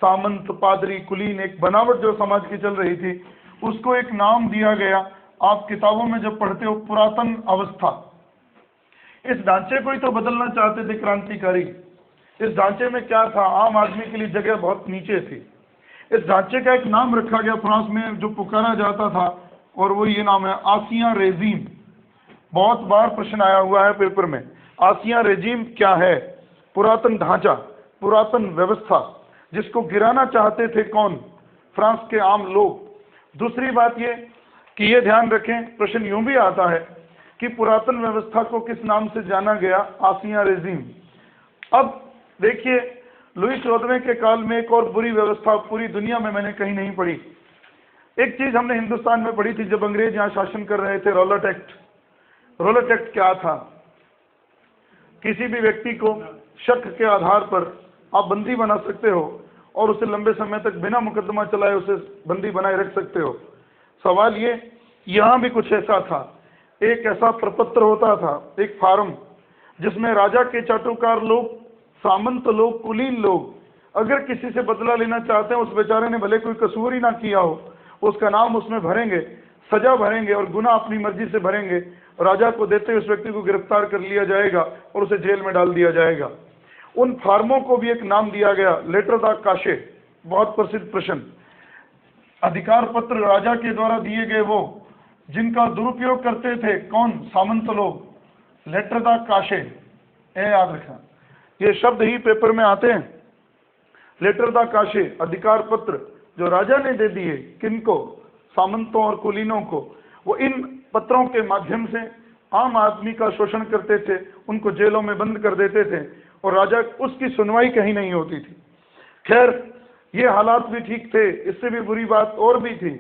सामंत, पादरी, कुलीन, एक बनावट जो समाज की चल रही थी, उसको एक नाम दिया गया। आप किताबों में जब पढ़ते हो, पुरातन अवस्था। इस ढांचे को ही तो बदलना चाहते थे क्रांतिकारी। इस ढांचे में क्या था? आम आदमी के लिए जगह बहुत नीचे थी। इस ढांचे का एक नाम रखा गया फ्रांस में जो पुकारा जाता था, और वो ये नाम है आसिया रेजीम। बहुत बार प्रश्न आया हुआ है पेपर में, आसिया रेजीम क्या है? पुरातन ढांचा, पुरातन व्यवस्था, जिसको गिराना चाहते थे कौन? फ्रांस के आम लोग। दूसरी बात ये कि ये ध्यान रखें, प्रश्न यूं भी आता है कि पुरातन व्यवस्था को किस नाम से जाना गया? आसिया रेजीम। अब देखिए, लुई 14वें के काल में एक और बुरी व्यवस्था पूरी दुनिया में मैंने कहीं नहीं पढ़ी। एक चीज हमने हिंदुस्तान में पढ़ी थी जब अंग्रेज यहाँ शासन कर रहे थे, रॉलेट एक्ट। रॉलेट एक्ट क्या था? किसी भी व्यक्ति को शक के आधार पर आप बंदी बना सकते हो, और उसे लंबे समय तक बिना मुकदमा चलाए उसे बंदी बनाए रख सकते हो। सवाल ये, यहाँ भी कुछ ऐसा था। एक ऐसा प्रपत्र होता था, एक फार्म, जिसमें राजा के चाटुकार लोग, सामंत लोग, कुलीन लोग अगर किसी से बदला लेना चाहते हैं, उस बेचारे ने भले कोई कसूर ही ना किया हो, उसका नाम उसमें भरेंगे, सजा भरेंगे और गुना अपनी मर्जी से भरेंगे। राजा को देते हुए उस व्यक्ति को गिरफ्तार कर लिया जाएगा और उसे जेल में डाल दिया जाएगा। उन फार्मों को भी एक नाम दिया गया, लेटर द काशे। बहुत प्रसिद्ध प्रश्न। अधिकार पत्र राजा के द्वारा दिए गए वो जिनका दुरुपयोग करते थे कौन? सामंत लोग, लेटर द काशे, ये याद रखना, ये शब्द ही पेपर में आते हैं। लेटर द काशे, अधिकार पत्र जो राजा ने दे दिए, किनको? सामंतों और कुलीनों को। वो इन पत्रों के माध्यम से आम आदमी का शोषण करते थे, उनको जेलों में बंद कर देते थे और राजा उसकी सुनवाई कहीं नहीं होती थी। खैर, ये हालात भी ठीक थे। इससे भी बुरी बात और भी थी।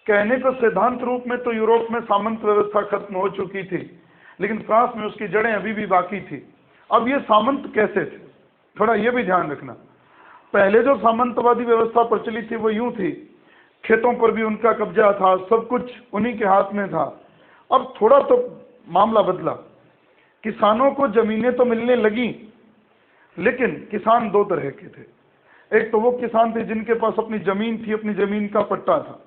कहने को सिद्धांत रूप में तो यूरोप में सामंत व्यवस्था खत्म हो चुकी थी, लेकिन फ्रांस में उसकी जड़ें अभी भी बाकी थी। अब ये सामंत कैसे थे, थोड़ा ये भी ध्यान रखना। पहले जो सामंतवादी व्यवस्था प्रचलित थी वो यूं थी, खेतों पर भी उनका कब्जा था, सब कुछ उन्हीं के हाथ में था। अब थोड़ा तो मामला बदला, किसानों को जमीनें तो मिलने लगी, लेकिन किसान दो तरह के थे। एक तो वो किसान थे जिनके पास अपनी जमीन थी, अपनी जमीन का पट्टा था।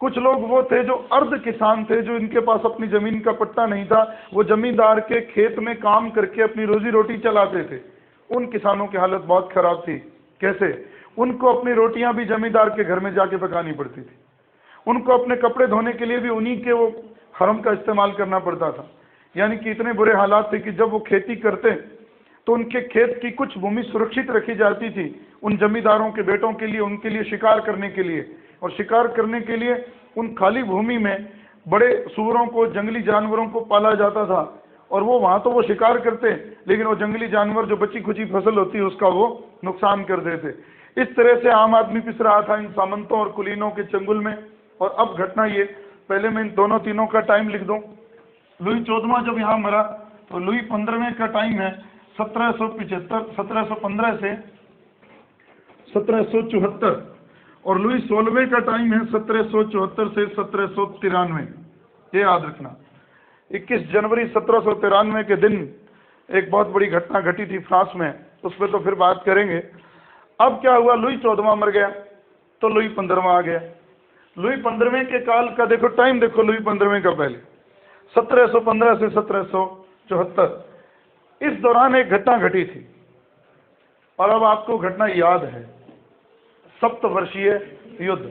कुछ लोग वो थे जो अर्ध किसान थे, जो इनके पास अपनी जमीन का पट्टा नहीं था, वो जमींदार के खेत में काम करके अपनी रोजी रोटी चलाते थे। उन किसानों की हालत बहुत खराब थी। कैसे? उनको अपनी रोटियां भी जमींदार के घर में जाके पकानी पड़ती थी, उनको अपने कपड़े धोने के लिए भी उन्हीं के वो हरम का इस्तेमाल करना पड़ता था। यानी कि इतने बुरे हालात थे कि जब वो खेती करते तो उनके खेत की कुछ भूमि सुरक्षित रखी जाती थी उन जमींदारों के बेटों के लिए, उनके लिए शिकार करने के लिए। और शिकार करने के लिए उन खाली भूमि में बड़े सूअरों को, जंगली जानवरों को पाला जाता था। और वो वहाँ तो वो शिकार करते, लेकिन वो जंगली जानवर जो बची खुची फसल होती है उसका वो नुकसान कर देते। इस तरह से आम आदमी पिस रहा था इन सामंतों और कुलीनों के चंगुल में। और अब घटना ये, पहले मैं इन दोनों तीनों का टाइम लिख दूं। लुई 14वां जब यहाँ मरा तो लुई 15वें का टाइम है 1715 से 1774, और लुई 16वें का टाइम है 1774 से 1793। ये याद रखना। 21 जनवरी 1793 के दिन एक बहुत बड़ी घटना घटी थी फ्रांस में, उस पर तो फिर बात करेंगे। अब क्या हुआ, लुई 14वां मर गया तो लुई 15वां आ गया। लुई 15वें के काल का देखो टाइम, देखो लुई 15वें का पहले 1715 से 1774, इस दौरान एक घटना घटी थी और अब आपको घटना याद है। सप्तवर्षीय युद्ध।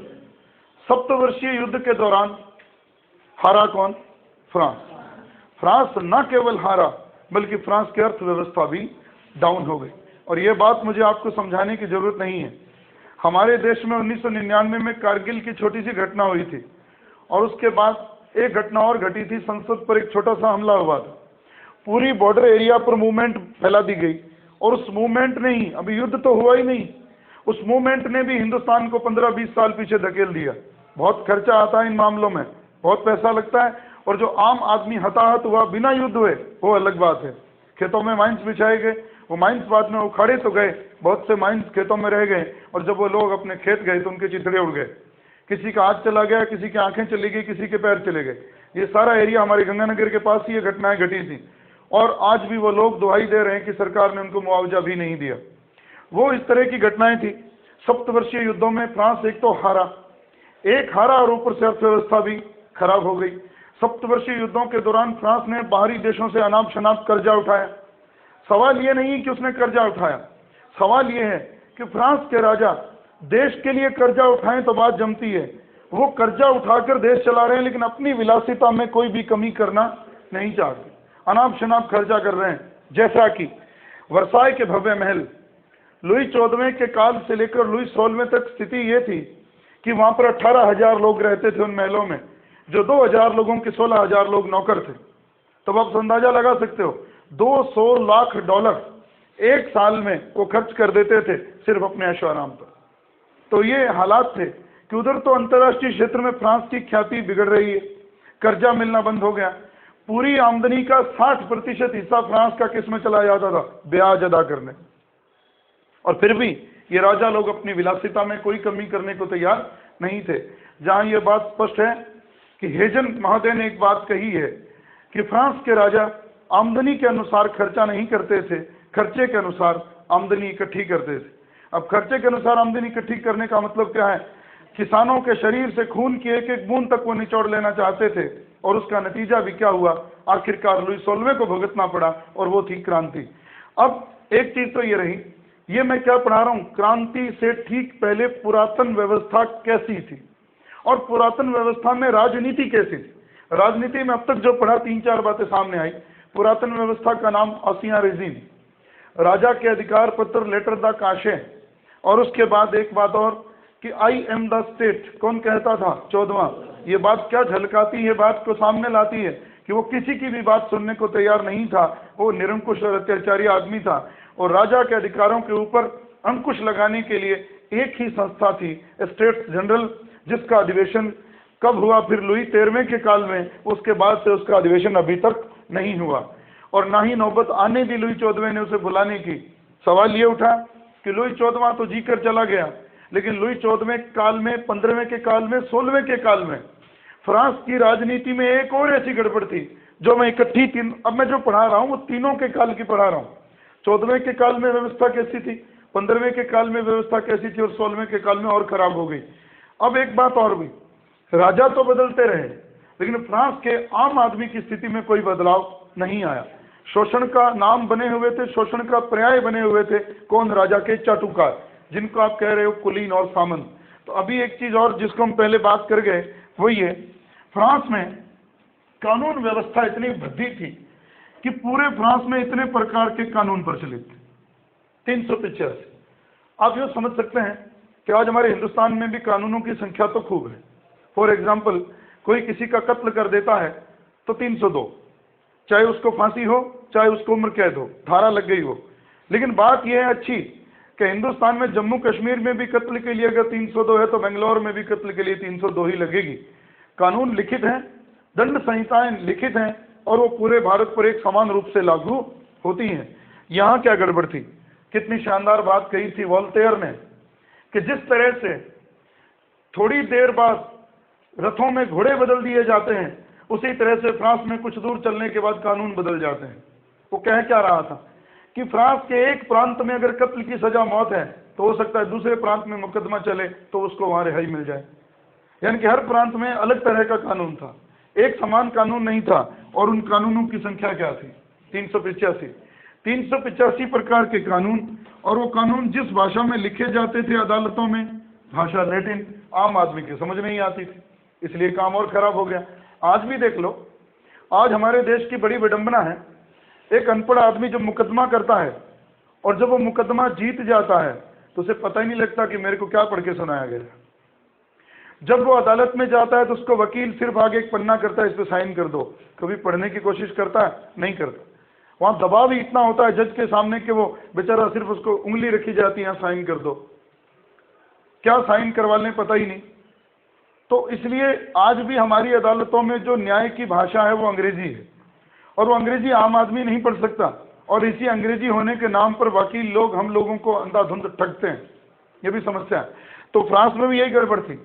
सप्तवर्षीय युद्ध के दौरान हारा कौन? फ्रांस। फ्रांस न केवल हारा बल्कि फ्रांस की अर्थव्यवस्था भी डाउन हो गई। और यह बात मुझे आपको समझाने की जरूरत नहीं है। हमारे देश में 1999 में कारगिल की छोटी सी घटना हुई थी और उसके बाद एक घटना और घटी थी, संसद पर एक छोटा सा हमला हुआ था। पूरी बॉर्डर एरिया पर मूवमेंट फैला दी गई और उस मूवमेंट ने ही, अभी युद्ध तो हुआ ही नहीं, उस मूवमेंट ने भी हिंदुस्तान को 15-20 साल पीछे धकेल दिया। बहुत खर्चा आता है इन मामलों में, बहुत पैसा लगता है, और जो आम आदमी हताहत हुआ बिना युद्ध हुए वो अलग बात है। खेतों में माइंस बिछाए गए, वो माइंस बाद में उखाड़े तो गए, बहुत से माइंस खेतों में रह गए, और जब वो लोग अपने खेत गए तो उनके चिथड़े उड़ गए। किसी का हाथ चला गया, किसी की आंखें चली गई, किसी के पैर चले गए। ये सारा एरिया हमारे गंगानगर के पास ही ये घटनाएं घटी थी और आज भी वो लोग दुहाई दे रहे हैं कि सरकार ने उनको मुआवजा भी नहीं दिया। वो इस तरह की घटनाएं थी। सप्तवर्षीय युद्धों में फ्रांस एक तो हारा, और ऊपर से अर्थव्यवस्था भी खराब हो गई। सप्तवर्षीय युद्धों के दौरान फ्रांस ने बाहरी देशों से अनाप शनाप कर्जा उठाया। सवाल ये नहीं कि उसने कर्जा उठाया, सवाल ये है कि फ्रांस के राजा देश के लिए कर्जा उठाएं तो बात जमती है। वो कर्जा उठाकर देश चला रहे हैं, लेकिन अपनी विलासिता में कोई भी कमी करना नहीं चाहते, अनाप शनाप खर्चा कर रहे हैं। जैसा कि वर्साय के भव्य महल, लुई 14वें के काल से लेकर लुई 16वें तक स्थिति ये थी कि वहां पर 18,000 लोग रहते थे उन महलों में, जो 2,000 लोगों के 16,000 लोग नौकर थे। तब आप अंदाजा लगा सकते हो, $200 लाख एक साल में वो खर्च कर देते थे सिर्फ अपने ऐशो आराम पर। तो ये हालात थे कि उधर तो अंतर्राष्ट्रीय क्षेत्र में फ्रांस की ख्याति बिगड़ रही है, कर्जा मिलना बंद हो गया। पूरी आमदनी का 60% हिस्सा फ्रांस का किस में चला जाता था? ब्याज अदा करने। और फिर भी ये राजा लोग अपनी विलासिता में कोई कमी करने को तैयार नहीं थे। जहां ये बात स्पष्ट है कि हेजन महोदय ने एक बात कही है कि फ्रांस के राजा आमदनी के अनुसार खर्चा नहीं करते थे, खर्चे के अनुसार आमदनी इकट्ठी करते थे। अब खर्चे के अनुसार आमदनी इकट्ठी करने का मतलब क्या है? किसानों के शरीर से खून की एक एक बूंद तक वो निचोड़ लेना चाहते थे, और उसका नतीजा भी क्या हुआ? आखिरकार लुई 16वें को भुगतना पड़ा, और वो थी क्रांति। अब एक चीज तो ये रही, ये मैं क्या पढ़ा रहा हूं, क्रांति से ठीक पहले पुरातन व्यवस्था कैसी थी और पुरातन व्यवस्था में राजनीति कैसी थी। राजनीति में अब तक जो पढ़ा 3-4 बातें सामने आई। पुरातन व्यवस्था का नाम ऑसिया रेजिम, राजा के अधिकार पत्र लेटर द काशे, और उसके बाद एक बात और कि आई एम द स्टेट कौन कहता था, 14वां। ये बात क्या झलकाती है, बात को सामने लाती है कि वो किसी की भी बात सुनने को तैयार नहीं था, वो निरंकुश और अत्याचारी आदमी था, और राजा के अधिकारों के ऊपर अंकुश लगाने के लिए एक ही संस्था थी, स्टेट्स जनरल, जिसका अधिवेशन कब हुआ फिर लुई 13वें के काल में, उसके बाद से उसका अधिवेशन अभी तक नहीं हुआ, और ना ही नौबत आने दी लुई 14वें ने उसे बुलाने की। सवाल ये उठा कि लुई 14वां तो जीकर चला गया, लेकिन लुई 14वें काल में, 15वें के काल में, 16वें के काल में फ्रांस की राजनीति में एक और ऐसी गड़बड़ थी जो मैं इकट्ठी तीन, अब मैं जो पढ़ा रहा हूँ वो तीनों के काल की पढ़ा रहा हूँ। 14वें के काल में व्यवस्था कैसी थी, 15वें के काल में व्यवस्था कैसी थी, और 16वें के काल में और खराब हो गई। अब एक बात और भी, राजा तो बदलते रहे, लेकिन फ्रांस के आम आदमी की स्थिति में कोई बदलाव नहीं आया। शोषण का नाम बने हुए थे, शोषण का पर्याय बने हुए थे कौन, राजा के चाटुकार, जिनको आप कह रहे हो कुलीन और सामंत। तो अभी एक चीज और जिसको हम पहले बात कर गए वो ये, फ्रांस में कानून व्यवस्था इतनी भद्दी थी कि पूरे फ्रांस में इतने प्रकार के कानून प्रचलित थे, 385। आप ये समझ सकते हैं कि आज हमारे हिंदुस्तान में भी कानूनों की संख्या तो खूब है। फॉर एग्जाम्पल, कोई किसी का कत्ल कर देता है तो 302, चाहे उसको फांसी हो चाहे उसको उम्र कैद हो, धारा लग गई हो। लेकिन बात यह है अच्छी कि हिंदुस्तान में जम्मू कश्मीर में भी कत्ल के लिए अगर 302 है तो बेंगलोर में भी कत्ल के लिए 302 ही लगेगी। कानून लिखित हैं, दंड संहिताएं लिखित हैं, और वो पूरे भारत पर एक समान रूप से लागू होती हैं। यहाँ क्या गड़बड़ थी, कितनी शानदार बात कही थी वोल्टेयर ने कि जिस तरह से थोड़ी देर बाद रथों में घोड़े बदल दिए जाते हैं, उसी तरह से फ्रांस में कुछ दूर चलने के बाद कानून बदल जाते हैं। वो कह क्या रहा था कि फ्रांस के एक प्रांत में अगर कत्ल की सजा मौत है तो हो सकता है दूसरे प्रांत में मुकदमा चले तो उसको वहां रिहाई मिल जाए। यानी कि हर प्रांत में अलग तरह का कानून था, एक समान कानून नहीं था। और उन कानूनों की संख्या क्या थी, 385 प्रकार के कानून। और वो कानून जिस भाषा में लिखे जाते थे अदालतों में, भाषा लैटिन, आम आदमी की समझ नहीं आती थी, इसलिए काम और खराब हो गया। आज भी देख लो, आज हमारे देश की बड़ी विडंबना है, एक अनपढ़ आदमी जब मुकदमा करता है और जब वो मुकदमा जीत जाता है तो उसे पता ही नहीं लगता कि मेरे को क्या पढ़ के सुनाया गया। जब वो अदालत में जाता है तो उसको वकील सिर्फ आगे एक पन्ना करता है, इस पे साइन कर दो, कभी पढ़ने की कोशिश करता है नहीं करता। वहां दबाव ही इतना होता है जज के सामने कि वो बेचारा सिर्फ उसको उंगली रखी जाती है, साइन कर दो, क्या साइन करवा लें पता ही नहीं। तो इसलिए आज भी हमारी अदालतों में जो न्याय की भाषा है वो अंग्रेजी है, और वो अंग्रेजी आम आदमी नहीं पढ़ सकता, और इसी अंग्रेजी होने के नाम पर वकील लोग हम लोगों को अंधाधुंध ठगते हैं, ये भी समस्या है। तो फ्रांस में भी यही गड़बड़ थी,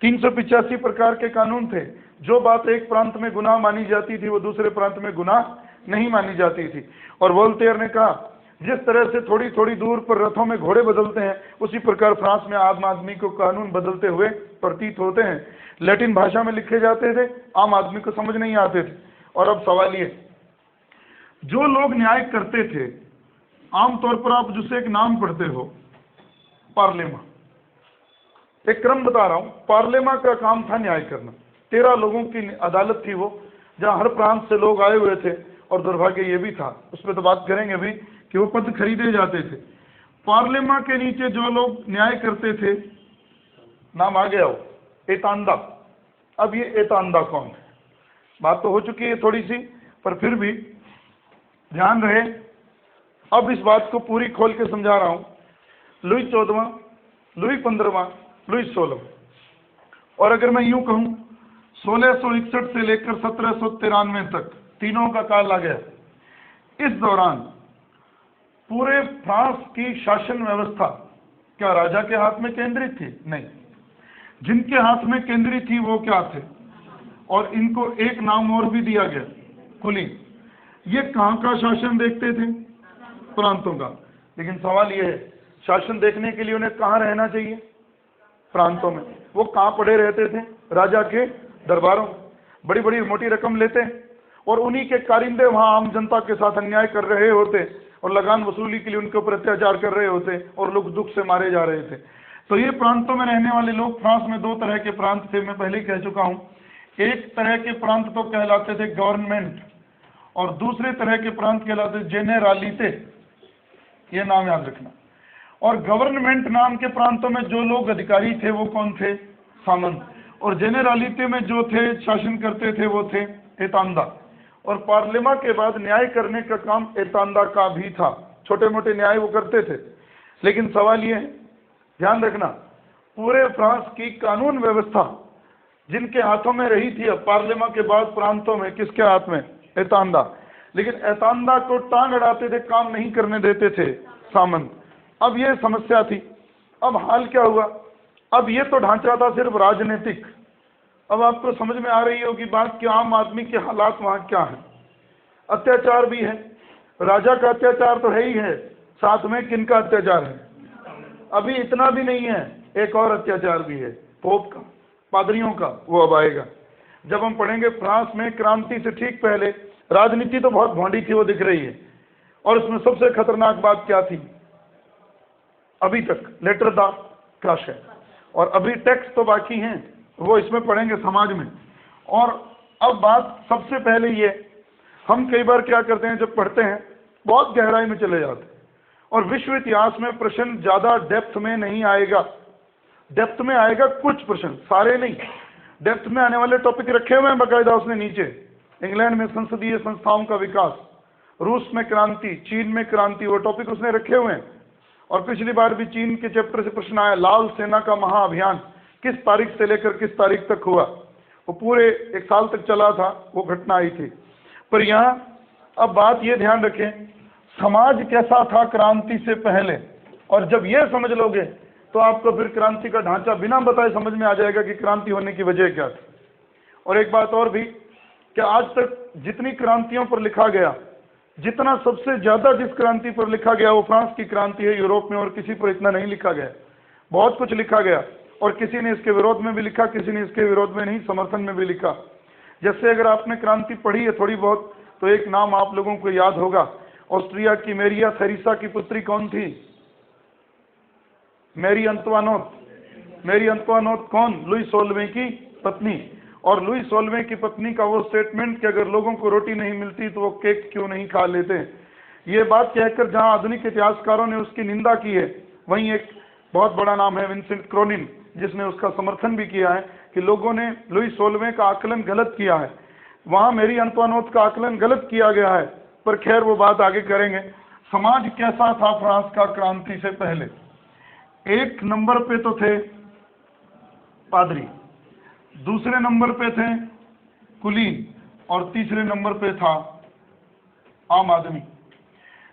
385 प्रकार के कानून थे। जो बात एक प्रांत में गुनाह मानी जाती थी वो दूसरे प्रांत में गुनाह नहीं मानी जाती थी। और वोल्टेयर ने कहा जिस तरह से थोड़ी थोड़ी दूर पर रथों में घोड़े बदलते हैं, उसी प्रकार फ्रांस में आम आदमी को कानून बदलते हुए प्रतीत होते हैं। लैटिन भाषा में लिखे जाते थे, आम आदमी को समझ नहीं आते थे। और अब सवाल ये, जो लोग न्याय करते थे, आमतौर पर आप जिससे एक नाम पढ़ते हो, पार्लेमा, एक क्रम बता रहा हूं, पार्लेमा का काम था न्याय करना। 13 लोगों की अदालत थी वो, जहां हर प्रांत से लोग आए हुए थे, और दुर्भाग्य ये भी था, उस पर तो बात करेंगे भी, कि वो पद खरीदे जाते थे। पार्लेमा के नीचे जो लोग न्याय करते थे, नाम आ गया हो, एतांदा। अब ये एतांदा कौन है, बात तो हो चुकी है थोड़ी सी, पर फिर भी ध्यान रहे। अब इस बात को पूरी खोल के समझा रहा हूं। लुई 14वां, लुई 15वां, लुई 16वां, और अगर मैं यूं कहूं 1661 से लेकर 1793 तक तीनों का काल आ गया। इस दौरान पूरे फ्रांस की शासन व्यवस्था क्या राजा के हाथ में केंद्रित थी? नहीं। जिनके हाथ में केंद्रित थी वो क्या थे? और इनको एक नाम और भी दिया गया, कुलीन। ये कहाँ का शासन देखते थे? प्रांतों का। लेकिन सवाल ये है, शासन देखने के लिए उन्हें कहाँ रहना चाहिए? प्रांतों में। वो कहाँ पड़े रहते थे? राजा के दरबारों। बड़ी बड़ी मोटी रकम लेते और उन्हीं के कारिंदे वहाँ आम जनता के साथ अन्याय कर रहे होते और लगान वसूली के लिए उनके ऊपर अत्याचार कर रहे होते और लोग दुख से मारे जा रहे थे। तो ये प्रांतों में रहने वाले लोग, फ्रांस में 2 तरह के प्रांत थे, मैं पहले ही कह चुका हूँ। एक तरह के प्रांत तो कहलाते थे गवर्नमेंट और दूसरे तरह के प्रांत कहलाते जेनेरालिते, ये नाम याद रखना। और गवर्नमेंट नाम के प्रांतों में जो लोग अधिकारी थे वो कौन थे? सामंत। और जेनेरालिते में जो थे शासन करते थे वो थे एतांदा। और पार्लिमा के बाद न्याय करने का काम एतांदा का भी था, छोटे मोटे न्याय वो करते थे। लेकिन सवाल ये है, ध्यान रखना, पूरे फ्रांस की कानून व्यवस्था जिनके हाथों में रही थी अब पार्लिमा के बाद प्रांतों में, किसके हाथ में? एतांदा। लेकिन एतांदा को टांग अड़ाते थे, काम नहीं करने देते थे सामंत। अब ये समस्या थी। अब हाल क्या हुआ? अब ये तो ढांचा था सिर्फ राजनीतिक। अब आपको समझ में आ रही होगी बात कि आम आदमी के हालात वहाँ क्या है। अत्याचार भी है, राजा का अत्याचार तो है ही है, साथ में किनका अत्याचार है? अभी इतना भी नहीं है, एक और अत्याचार भी है, पोप का, पादरियों का। वो अब आएगा जब हम पढ़ेंगे। फ्रांस में क्रांति से ठीक पहले राजनीति तो बहुत भोंडी थी, वो दिख रही है। और उसमें सबसे खतरनाक बात क्या थी? अभी तक लेटर द क्रश है, और अभी टैक्स तो बाकी हैं, वो इसमें पढ़ेंगे समाज में। और अब बात सबसे पहले ये, हम कई बार क्या करते हैं, जब पढ़ते हैं बहुत गहराई में चले जाते हैं, और विश्व इतिहास में प्रश्न ज्यादा डेप्थ में नहीं आएगा। डेप्थ में आएगा कुछ प्रश्न, सारे नहीं। डेप्थ में आने वाले टॉपिक रखे हुए हैं बाकायदा उसने नीचे। इंग्लैंड में संसदीय संस्थाओं का विकास, रूस में क्रांति, चीन में क्रांति, वो टॉपिक उसने रखे हुए हैं। और पिछली बार भी चीन के चैप्टर से प्रश्न आया, लाल सेना का महाअभियान किस तारीख से लेकर किस तारीख तक हुआ? वो पूरे 1 साल तक चला था, वो घटना आई थी। पर यहाँ अब बात ये ध्यान रखें, समाज कैसा था क्रांति से पहले, और जब ये समझ लोगे तो आपको फिर क्रांति का ढांचा बिना बताए समझ में आ जाएगा कि क्रांति होने की वजह क्या थी। और एक बात और भी कि आज तक जितनी क्रांतियों पर लिखा गया, जितना सबसे ज्यादा जिस क्रांति पर लिखा गया वो फ्रांस की क्रांति है यूरोप में, और किसी पर इतना नहीं लिखा गया। बहुत कुछ लिखा गया, और किसी ने इसके विरोध में भी लिखा, किसी ने इसके विरोध में नहीं, समर्थन में भी लिखा। जैसे अगर आपने क्रांति पढ़ी है थोड़ी बहुत, तो एक नाम आप लोगों को याद होगा, ऑस्ट्रिया की मेरिया थेरेसा की पुत्री कौन थी? मैरी अंतवानोत। मैरी अंतवानोत कौन? लुई 16वें की पत्नी। और लुई 16वें की पत्नी का वो स्टेटमेंट कि अगर लोगों को रोटी नहीं मिलती तो वो केक क्यों नहीं खा लेते, ये बात कहकर जहां आधुनिक इतिहासकारों ने उसकी निंदा की है, वहीं एक बहुत बड़ा नाम है विंसेंट क्रोनिन, जिसने उसका समर्थन भी किया है कि लोगों ने लुई 16वें का आकलन गलत किया है। वहां मैरी अंतवानोत का आकलन गलत किया गया है, पर खैर वो बात आगे करेंगे। समाज कैसा था फ्रांस का क्रांति से पहले? एक नंबर पे तो थे पादरी, दूसरे नंबर पे थे कुलीन, और तीसरे नंबर पे था आम आदमी।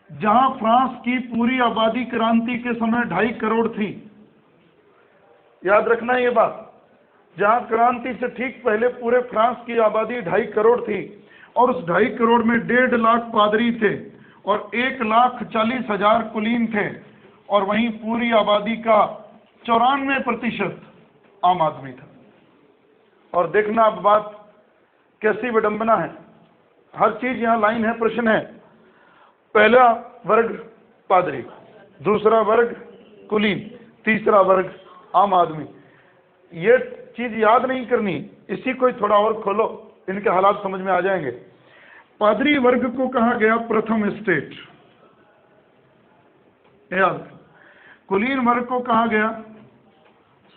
जहां फ्रांस की पूरी आबादी क्रांति के समय 2.5 करोड़ थी, याद रखना ये बात, जहां क्रांति से ठीक पहले पूरे फ्रांस की आबादी 2.5 करोड़ थी, और उस 2.5 करोड़ में 1.5 लाख पादरी थे और 1,40,000 कुलीन थे, और वहीं पूरी आबादी का 94% आम आदमी था। और देखना अब बात कैसी विडंबना है, हर चीज यहाँ लाइन है, प्रश्न है। पहला वर्ग पादरी, दूसरा वर्ग कुलीन, तीसरा वर्ग आम आदमी। ये चीज याद नहीं करनी, इसी को थोड़ा और खोलो, इनके हालात समझ में आ जाएंगे। पादरी वर्ग को कहा गया प्रथम स्टेट, याद। कुलीन वर्ग को कहा गया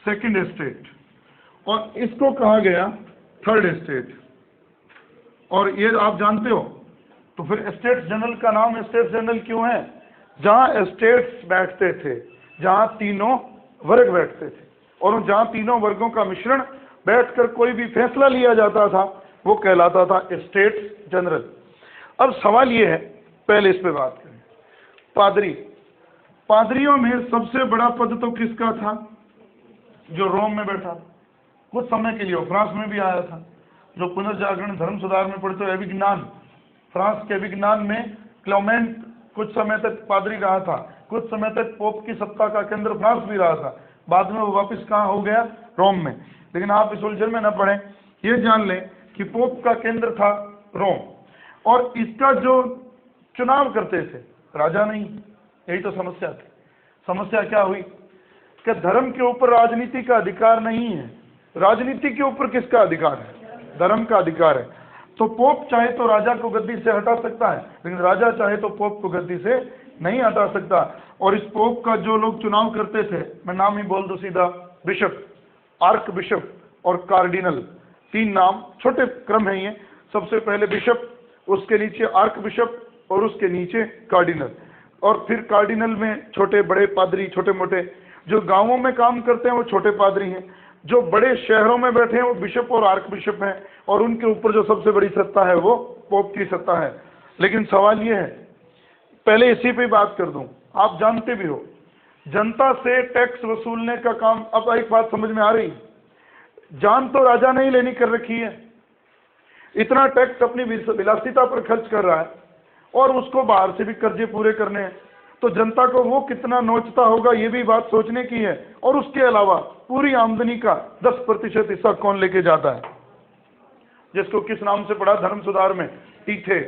सेकंड स्टेट, और इसको कहा गया थर्ड स्टेट। और ये आप जानते हो, तो फिर स्टेट्स जनरल का नाम स्टेट्स जनरल क्यों है? जहां स्टेट्स बैठते थे, जहां तीनों वर्ग बैठते थे, और जहां तीनों वर्गों का मिश्रण बैठकर कोई भी फैसला लिया जाता था वो कहलाता था स्टेट्स जनरल। अब सवाल ये है, पहले इस पे बात करें। पादरी, पादरियों में सबसे बड़ा पद तो किसका था? जो रोम में बैठा, कुछ समय के लिए वो फ्रांस में भी आया था। जो पुनर्जागरण धर्म सुधार में पढ़ते हो, एविग्नान, फ्रांस के एविग्नान में क्लेमेंट कुछ समय तक पादरी रहा था, कुछ समय तक पोप की सत्ता का केंद्र फ्रांस भी रहा था। बाद में वो वापस कहाँ हो गया? रोम में। लेकिन आप इस उलझन में न पड़े, ये जान लें कि पोप का केंद्र था रोम, और इसका जो चुनाव करते थे राजा नहीं। यही तो समस्या थी। समस्या क्या हुई कि धर्म के ऊपर राजनीति का अधिकार नहीं है। राजनीति के ऊपर किसका अधिकार है? धर्म का अधिकार है। तो पोप चाहे तो राजा को गद्दी से हटा सकता है, लेकिन राजा चाहे तो पोप को गद्दी से नहीं हटा सकता। और इस पोप का जो लोग चुनाव करते थे, मैं नाम ही बोल दूं सीधा, बिशप, आर्क बिशप और कार्डिनल, 3 नाम, छोटे क्रम है ये। सबसे पहले बिशप, उसके नीचे आर्क बिशप और उसके नीचे कार्डिनल, और फिर कार्डिनल में छोटे बड़े पादरी, छोटे मोटे। जो गांवों में काम करते हैं वो छोटे पादरी हैं, जो बड़े शहरों में बैठे हैं वो बिशप और आर्क बिशप हैं, और उनके ऊपर जो सबसे बड़ी सत्ता है वो पोप की सत्ता है। लेकिन सवाल ये है, पहले इसी पे बात कर दूं, आप जानते भी हो जनता से टैक्स वसूलने का काम, अब एक बात समझ में आ रही, जान तो राजा ने ही लेनी कर रखी है, इतना टैक्स अपनी विलासिता पर खर्च कर रहा है और उसको बाहर से भी कर्जे पूरे करने हैं, तो जनता को वो कितना नोचता होगा ये भी बात सोचने की है। और उसके अलावा पूरी आमदनी का 10% हिस्सा कौन लेके जाता है, जिसको किस नाम से पढ़ा धर्म सुधार में, टीथे,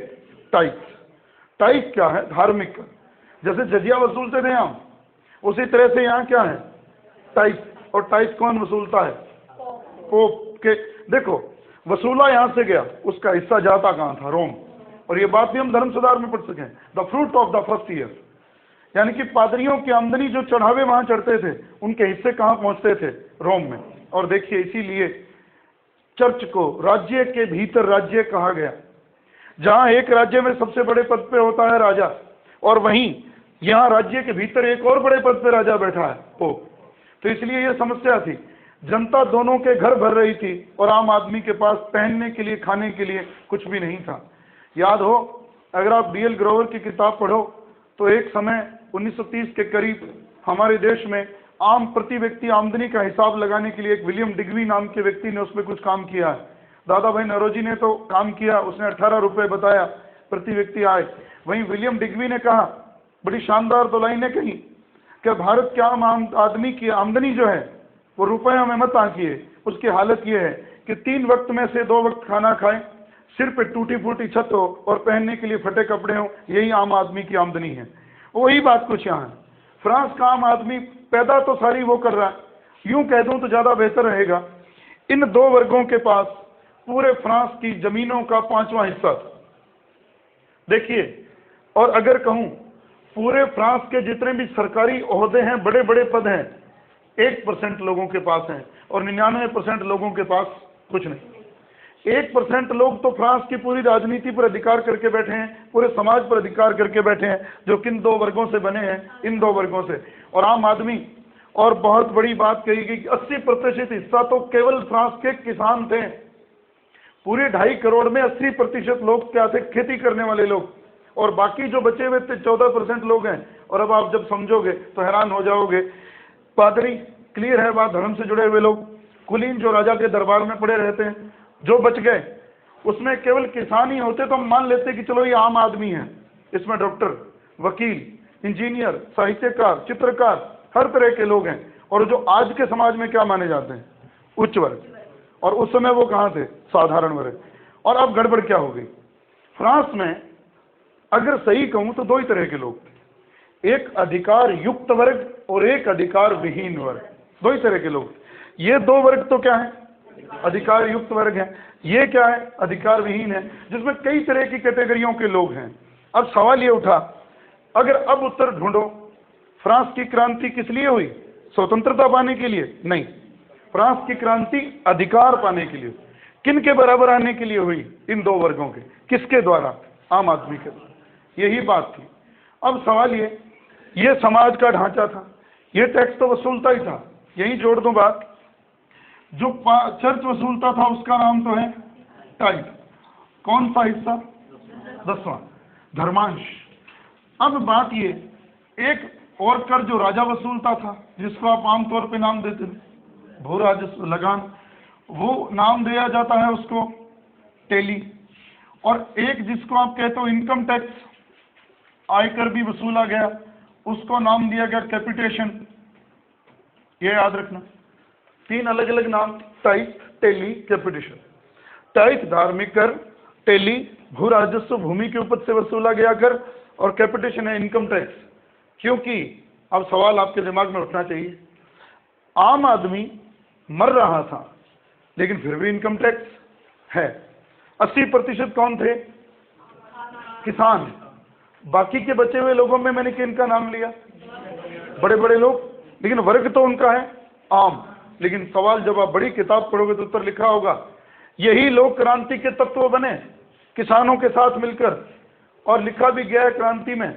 टाइथ। टाइथ क्या है? धार्मिक। जैसे जजिया वसूलते थे हम, उसी तरह से यहाँ क्या है? टाइथ। और टाइथ कौन वसूलता है? पोप के। देखो, वसूला यहाँ से गया, उसका हिस्सा जाता कहाँ था? रोम। और ये बात भी हम धर्म सुधार में पढ़ सकें, the fruit of the first year, यानी कि पादरियों की आमदनी जो चढ़ावे वहां चढ़ते थे, उनके हिस्से कहाँ पहुंचते थे? रोम में। और देखिए, इसीलिए चर्च को राज्य के भीतर राज्य कहा गया, जहां एक राज्य में सबसे बड़े पद पे होता है राजा, और वहीं यहाँ राज्य के भीतर एक और बड़े पद पे राजा बैठा है, पोप। तो इसलिए ये समस्या थी, जनता दोनों के घर भर रही थी और आम आदमी के पास पहनने के लिए, खाने के लिए कुछ भी नहीं था। याद हो, अगर आप डीएल ग्रोवर की किताब पढ़ो तो एक समय 1930 के करीब हमारे देश में आम प्रति व्यक्ति आमदनी का हिसाब लगाने के लिए एक विलियम डिग्वी नाम के व्यक्ति ने उसमें कुछ काम किया है। दादा भाई नौरोजी ने तो काम किया, उसने 18 रुपये बताया प्रति व्यक्ति आय। वहीं विलियम डिग्वी ने कहा, बड़ी शानदार दो लाइनें कही, कि भारत के आम आदमी की आमदनी जो है वो रुपयों में मत आंकिए, उसकी हालत ये है कि 3 वक्त में से 2 वक्त खाना खाएं, सिर पे टूटी फूटी छत हो और पहनने के लिए फटे कपड़े हो, यही आम आदमी की आमदनी है। वही बात कुछ यहाँ है। फ्रांस का आम आदमी पैदा तो सारी वो कर रहा है, यूं कह दूं तो ज्यादा बेहतर रहेगा, इन 2 वर्गों के पास पूरे फ्रांस की जमीनों का 5वां हिस्सा था। देखिए, और अगर कहूं पूरे फ्रांस के जितने भी सरकारी ओहदे हैं, बड़े बड़े पद हैं, 1% लोगों के पास हैं और 99% लोगों के पास कुछ नहीं। 1% लोग तो फ्रांस की पूरी राजनीति पर अधिकार करके बैठे हैं, पूरे समाज पर अधिकार करके बैठे हैं, जो किन 2 वर्गों से बने हैं, इन 2 वर्गों से। और आम आदमी, और बहुत बड़ी बात कही गई कि 80% हिस्सा तो केवल फ्रांस के किसान थे। पूरे 2.5 करोड़ में 80% लोग क्या थे? खेती करने वाले लोग, और बाकी जो बचे हुए थे 14% लोग हैं। और अब आप जब समझोगे तो हैरान हो जाओगे। पादरी, क्लियर है बात, धर्म से जुड़े हुए लोग, कुलीन जो राजा के दरबार में पड़े रहते हैं, जो बच गए उसमें केवल किसान ही होते तो हम मान लेते कि चलो ये आम आदमी है। इसमें डॉक्टर, वकील, इंजीनियर, साहित्यकार, चित्रकार, हर तरह के लोग हैं। और जो आज के समाज में क्या माने जाते हैं? उच्च वर्ग। और उस समय वो कहाँ थे? साधारण वर्ग। और अब गड़बड़ क्या हो गई? फ्रांस में अगर सही कहूं तो 2 ही तरह के लोग थे, एक अधिकार युक्त वर्ग और एक अधिकार विहीन वर्ग। 2 ही तरह के लोग। ये 2 वर्ग तो क्या है? अधिकार युक्त वर्ग है। ये क्या है? अधिकार विहीन है, जिसमें कई तरह की कैटेगरियों के लोग हैं। अब सवाल ये उठा, अगर अब उत्तर ढूंढो, फ्रांस की क्रांति किस लिए हुई? स्वतंत्रता पाने के लिए? नहीं, फ्रांस की क्रांति अधिकार पाने के लिए। किन के बराबर आने के लिए हुई? इन 2 वर्गों के। किसके द्वारा? आम आदमी के द्वारा। यही बात थी। अब सवाल ये समाज का ढांचा था, ये टैक्स तो वसूलता ही था। यही जोड़ दूं बात, जो चर्च वसूलता था उसका नाम तो है टाइथ। कौन सा हिस्सा? 10वां, धर्मांश। अब बात ये, एक और कर जो राजा वसूलता था, जिसको आप आमतौर पे नाम देते थे भू राजस्व, लगान, वो नाम दिया जाता है उसको टेली। और एक जिसको आप कहते हो इनकम टैक्स, आयकर भी वसूला गया, उसको नाम दिया गया कैपिटेशन। ये याद रखना, 3 अलग अलग नाम, टाइथ, टेली, कैपिटेशन। टाइथ धार्मिक कर, टेली भू राजस्व, भूमि के उपज से वसूला गया कर, और कैपिटेशन है इनकम टैक्स। क्योंकि अब सवाल आपके दिमाग में उठना चाहिए, आम आदमी मर रहा था लेकिन फिर भी इनकम टैक्स है। 80% कौन थे? किसान। बाकी के बचे हुए लोगों में मैंने किनका नाम लिया? बड़े बड़े लोग, लेकिन वर्ग तो उनका है आम। लेकिन सवाल जब आप बड़ी किताब पढ़ोगे तो उत्तर लिखा होगा, यही लोग क्रांति के तत्व बने किसानों के साथ मिलकर। और लिखा भी गया है क्रांति में,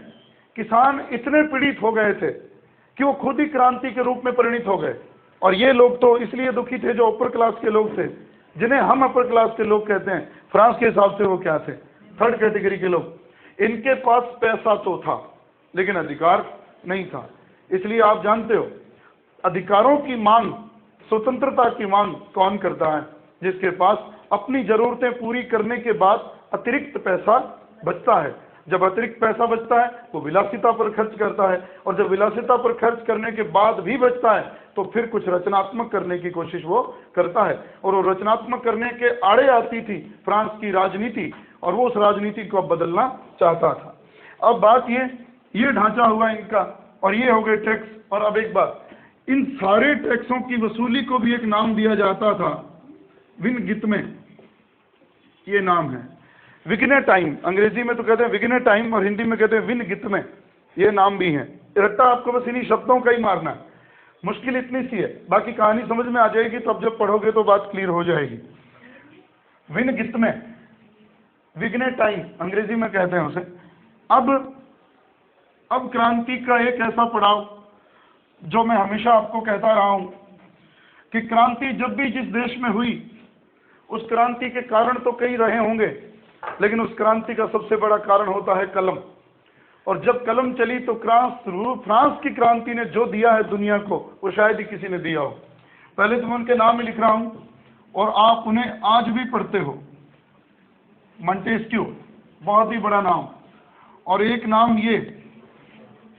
किसान इतने पीड़ित हो गए थे कि वो खुद ही क्रांति के रूप में परिणित हो गए। और ये लोग तो इसलिए दुखी थे जो अपर क्लास के लोग थे, जिन्हें हम अपर क्लास के लोग कहते हैं। फ्रांस के हिसाब से वो क्या थे? थर्ड कैटेगरी के लोग। इनके पास पैसा तो था लेकिन अधिकार नहीं था। इसलिए आप जानते हो, अधिकारों की मांग, स्वतंत्रता की मांग कौन करता है? जिसके पास अपनी जरूरतें पूरी करने के बाद अतिरिक्त पैसा बचता है। जब अतिरिक्त पैसा बचता है वो विलासिता पर खर्च करता है, और जब विलासिता पर खर्च करने के बाद भी बचता है तो फिर कुछ रचनात्मक करने की कोशिश वो करता है। और वो रचनात्मक करने के आड़े आती थी फ्रांस की राजनीति, और वो उस राजनीति को बदलना चाहता था। अब बात ये ढांचा हुआ इनका, और ये हो गए टैक्स। और अब एक बात, इन सारे टैक्सों की वसूली को भी एक नाम दिया जाता था, विनगित्मे, ये नाम है। विग्ने टाइम, अंग्रेजी में तो कहते हैं विग्ने टाइम और हिंदी में कहते हैं विनगित्मे, ये नाम भी है। रट्टा आपको बस इन्हीं शब्दों का ही मारना है। मुश्किल इतनी सी है, बाकी कहानी समझ में आ जाएगी, तो अब जब पढ़ोगे तो बात क्लियर हो जाएगी। विनगित्मे, विग्ने टाइम अंग्रेजी में कहते हैं उसे। अब क्रांति का एक ऐसा पड़ाव जो मैं हमेशा आपको कहता रहा हूं कि क्रांति जब भी जिस देश में हुई, उस क्रांति के कारण तो कई रहे होंगे, लेकिन उस क्रांति का सबसे बड़ा कारण होता है कलम। और जब कलम चली तो फ्रांस की क्रांति ने जो दिया है दुनिया को, वो शायद ही किसी ने दिया हो। पहले तो मैं उनके नाम ही लिख रहा हूं और आप उन्हें आज भी पढ़ते हो। मोंटेस्क्यू, बहुत ही बड़ा नाम। और एक नाम ये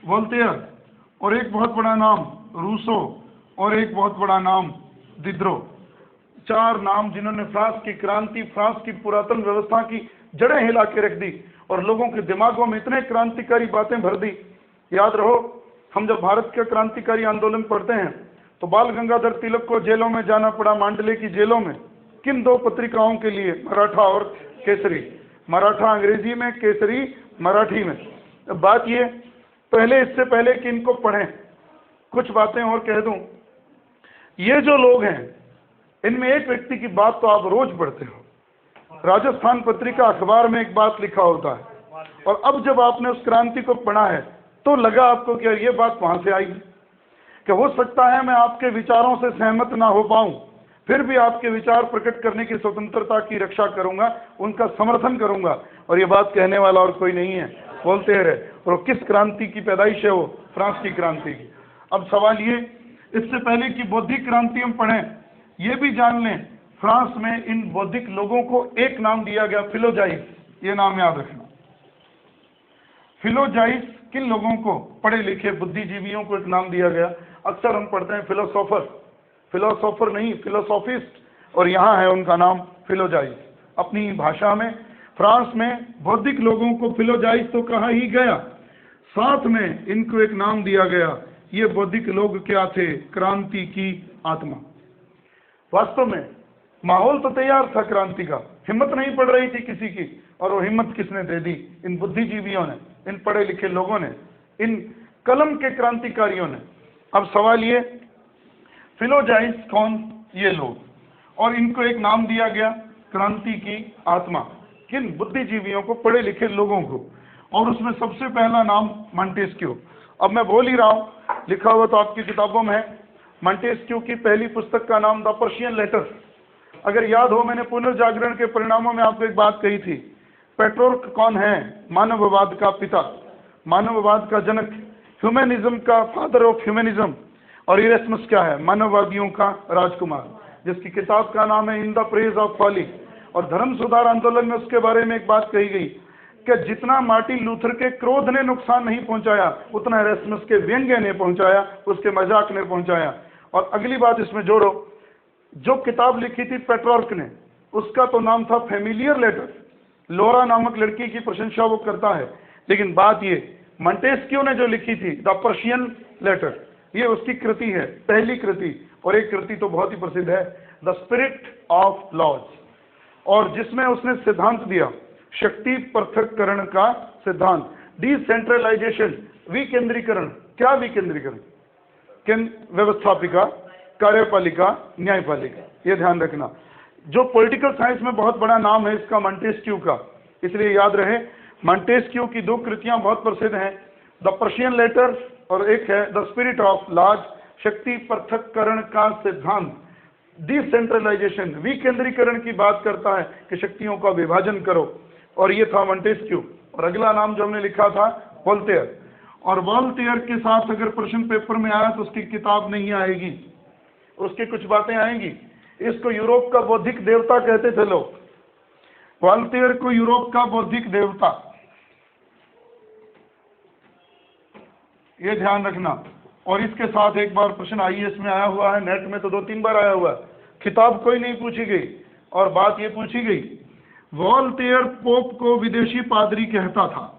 वोल्टेयर, और एक बहुत बड़ा नाम रूसो, और एक बहुत बड़ा नाम दिद्रो। 4 नाम जिन्होंने फ्रांस की क्रांति, फ्रांस की पुरातन व्यवस्था की जड़ें हिला के रख दी और लोगों के दिमागों में इतने क्रांतिकारी बातें भर दी। याद रहो, हम जब भारत के क्रांतिकारी आंदोलन पढ़ते हैं तो बाल गंगाधर तिलक को जेलों में जाना पड़ा, मांडले की जेलों में। किन 2 पत्रिकाओं के लिए? मराठा और केसरी। मराठा अंग्रेजी में, केसरी मराठी में। अब बात ये, पहले इससे पहले कि इनको पढ़ें, कुछ बातें और कह दूं। ये जो लोग हैं, इनमें एक व्यक्ति की बात तो आप रोज पढ़ते हो। राजस्थान पत्रिका अखबार में एक बात लिखा होता है, और अब जब आपने उस क्रांति को पढ़ा है तो लगा आपको कि ये बात वहां से आई। कि हो सकता है मैं आपके विचारों से सहमत ना हो पाऊं, फिर भी आपके विचार प्रकट करने की स्वतंत्रता की रक्षा करूंगा, उनका समर्थन करूंगा। और ये बात कहने वाला और कोई नहीं है, वोल्टेयर है। और वो किस क्रांति की पैदाइश है? वो फ्रांस की क्रांति की। अब सवाल ये, इससे पहले कि बौद्धिक क्रांति हम पढ़ें, ये भी जान लें, फ्रांस में इन बौद्धिक लोगों को एक नाम दिया गया, फिलोजाइस। ये नाम याद रखना। फिलोजाइस किन लोगों को? पढ़े लिखे बुद्धिजीवियों को एक नाम दिया गया। अक्सर हम पढ़ते हैं फिलोसोफर, फिलोसोफर नहीं, फिलोसॉफिस्ट, और यहाँ है उनका नाम फिलोजाइस। अपनी भाषा में फ्रांस में बौद्धिक लोगों को फिलोजाइस तो कहा ही गया, साथ में इनको एक नाम दिया गया। ये बौद्धिक लोग क्या थे? क्रांति की आत्मा। वास्तव में माहौल तो तैयार था क्रांति का, हिम्मत नहीं पड़ रही थी किसी की, और वो हिम्मत किसने दे दी? इन बुद्धिजीवियों ने, इन पढ़े लिखे लोगों ने, इन कलम के क्रांतिकारियों ने। अब सवाल ये, फिलोजाइस कौन? ये लोग, और इनको एक नाम दिया गया क्रांति की आत्मा। किन? बुद्धिजीवियों को, पढ़े लिखे लोगों को। और उसमें सबसे पहला नाम मोंटेस्क्यू। अब मैं बोल ही रहा हूं, लिखा हुआ तो आपकी किताबों में है। मोंटेस्क्यू की पहली पुस्तक का नाम द पर्शियन लेटर्स। अगर याद हो, मैंने पुनर्जागरण के परिणामों में आपको एक बात कही थी। पेट्रोर्क कौन है? मानववाद का पिता, मानववाद का जनक, ह्यूमनिज्म का फादर ऑफ ह्यूमनिज्म। और इरेस्मस क्या है? मानववादियों का राजकुमार, जिसकी किताब का नाम है in the praise of folly. और धर्म सुधार आंदोलन में उसके बारे में एक बात कही गई कि जितना मार्टिन लूथर के क्रोध ने नुकसान नहीं पहुंचाया, उतना इरेस्मस के व्यंग्य ने पहुंचाया, उसके मजाक ने पहुंचाया। और अगली बात इसमें जोड़ो, जो किताब लिखी थी पेट्रोर्क ने, उसका तो नाम था फेमिलियर लेटर। लोरा नामक लड़की की प्रशंसा वो करता है। लेकिन बात ये, मोंटेस्क्यू ने जो लिखी थी द पर्शियन लेटर, ये उसकी कृति है, पहली कृति। और एक कृति तो बहुत ही प्रसिद्ध है, द स्पिरिट ऑफ लॉज। और जिसमें उसने सिद्धांत दिया शक्ति पृथक्करण का सिद्धांत, डिसेंट्रलाइजेशन, विकेंद्रीकरण। क्या विकेंद्रीकरण? व्यवस्थापिका, कार्यपालिका, न्यायपालिका, ये ध्यान रखना। जो पॉलिटिकल साइंस में बहुत बड़ा नाम है इसका मॉन्टेस्क्यू का, इसलिए याद रहे मॉन्टेस्क्यू की 2 कृतियां बहुत प्रसिद्ध हैं, द पर्शियन लेटर और एक है द स्पिरिट ऑफ लॉज, शक्ति पृथक्करण का सिद्धांत, डिसेंट्रलाइजेशन, विकेंद्रीकरण की बात करता है कि शक्तियों का विभाजन करो, और ये था मॉन्टेस्क्यू। और अगला नाम जो हमने लिखा था वोल्टेयर, और वोल्टेयर के साथ अगर प्रश्न पेपर में आया तो उसकी किताब नहीं आएगी, उसकी कुछ बातें आएंगी। इसको यूरोप का बौद्धिक देवता कहते थे लोग, वोल्टेयर को यूरोप का बौद्धिक देवता, ये ध्यान रखना। और इसके साथ एक बार प्रश्न आईएएस में आया हुआ है, नेट में तो 2-3 बार आया हुआ है, किताब कोई नहीं पूछी गई और बात ये पूछी गई, वोल्टेयर पोप को विदेशी पादरी कहता था।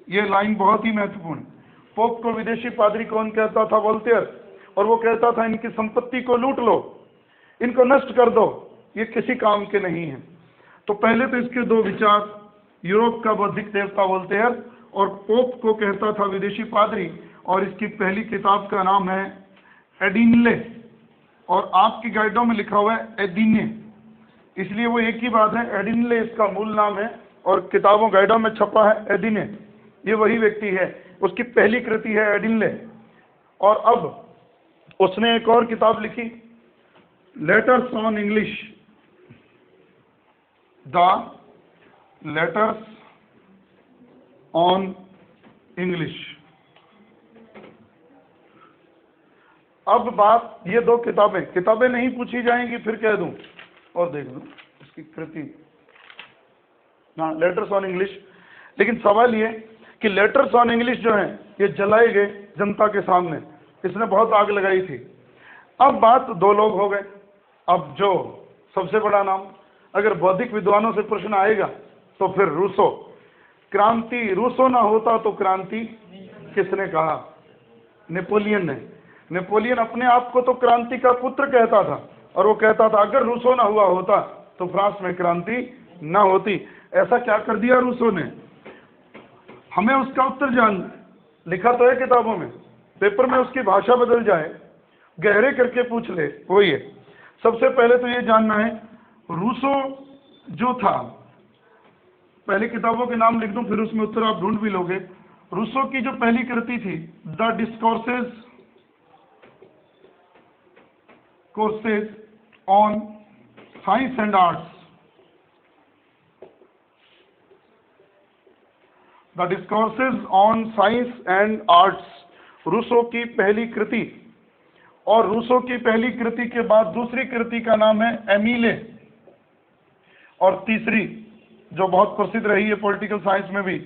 ये लाइन बहुत ही महत्वपूर्ण। पोप को विदेशी पादरी कौन कहता था? वोल्टेयर। और वो कहता था इनकी संपत्ति को लूट लो, इनको नष्ट कर दो, ये किसी काम के नहीं है। तो पहले तो इसके 2 विचार, यूरोप का बौद्धिक देवता वोल्टेयर और पोप को कहता था विदेशी पादरी। और इसकी पहली किताब का नाम है एडिनले, और आपकी गाइडों में लिखा हुआ है एदिने, इसलिए वो एक ही बात है। एडिनले इसका मूल नाम है और किताबों गाइडों में छपा है एदिने, ये वही व्यक्ति है, उसकी पहली कृति है एडिनले। और अब उसने एक और किताब लिखी, letters on English, the letters on English. अब बात, ये 2 किताबें नहीं पूछी जाएंगी, फिर कह दूं और देख लूं उसकी कृति, हाँ लेटर्स ऑन इंग्लिश। लेकिन सवाल ये कि लेटर्स ऑन इंग्लिश जो है ये जलाए गए जनता के सामने, इसने बहुत आग लगाई थी। अब बात 2 लोग हो गए। अब जो सबसे बड़ा नाम, अगर बौद्धिक विद्वानों से प्रश्न आएगा तो फिर रूसो। क्रांति, रूसो ना होता तो क्रांति किसने कहा? नेपोलियन ने। नेपोलियन अपने आप को तो क्रांति का पुत्र कहता था, और वो कहता था अगर रूसो ना हुआ होता तो फ्रांस में क्रांति ना होती। ऐसा क्या कर दिया रूसो ने? हमें उसका उत्तर जानना, लिखा तो है किताबों में, पेपर में उसकी भाषा बदल जाए, गहरे करके पूछ ले, वही है। सबसे पहले तो ये जानना है रूसो जो था, पहले किताबों के नाम लिख दूं फिर उसमें उत्तर आप ढूंढ भी लोगे। रूसो की जो पहली कृति थी the discourses on science and arts, the discourses on science and arts, Rousseau की पहली कृति। और रूसो की पहली कृति के बाद दूसरी कृति का नाम है एमिले, और तीसरी जो बहुत प्रसिद्ध रही है पॉलिटिकल साइंस में भी,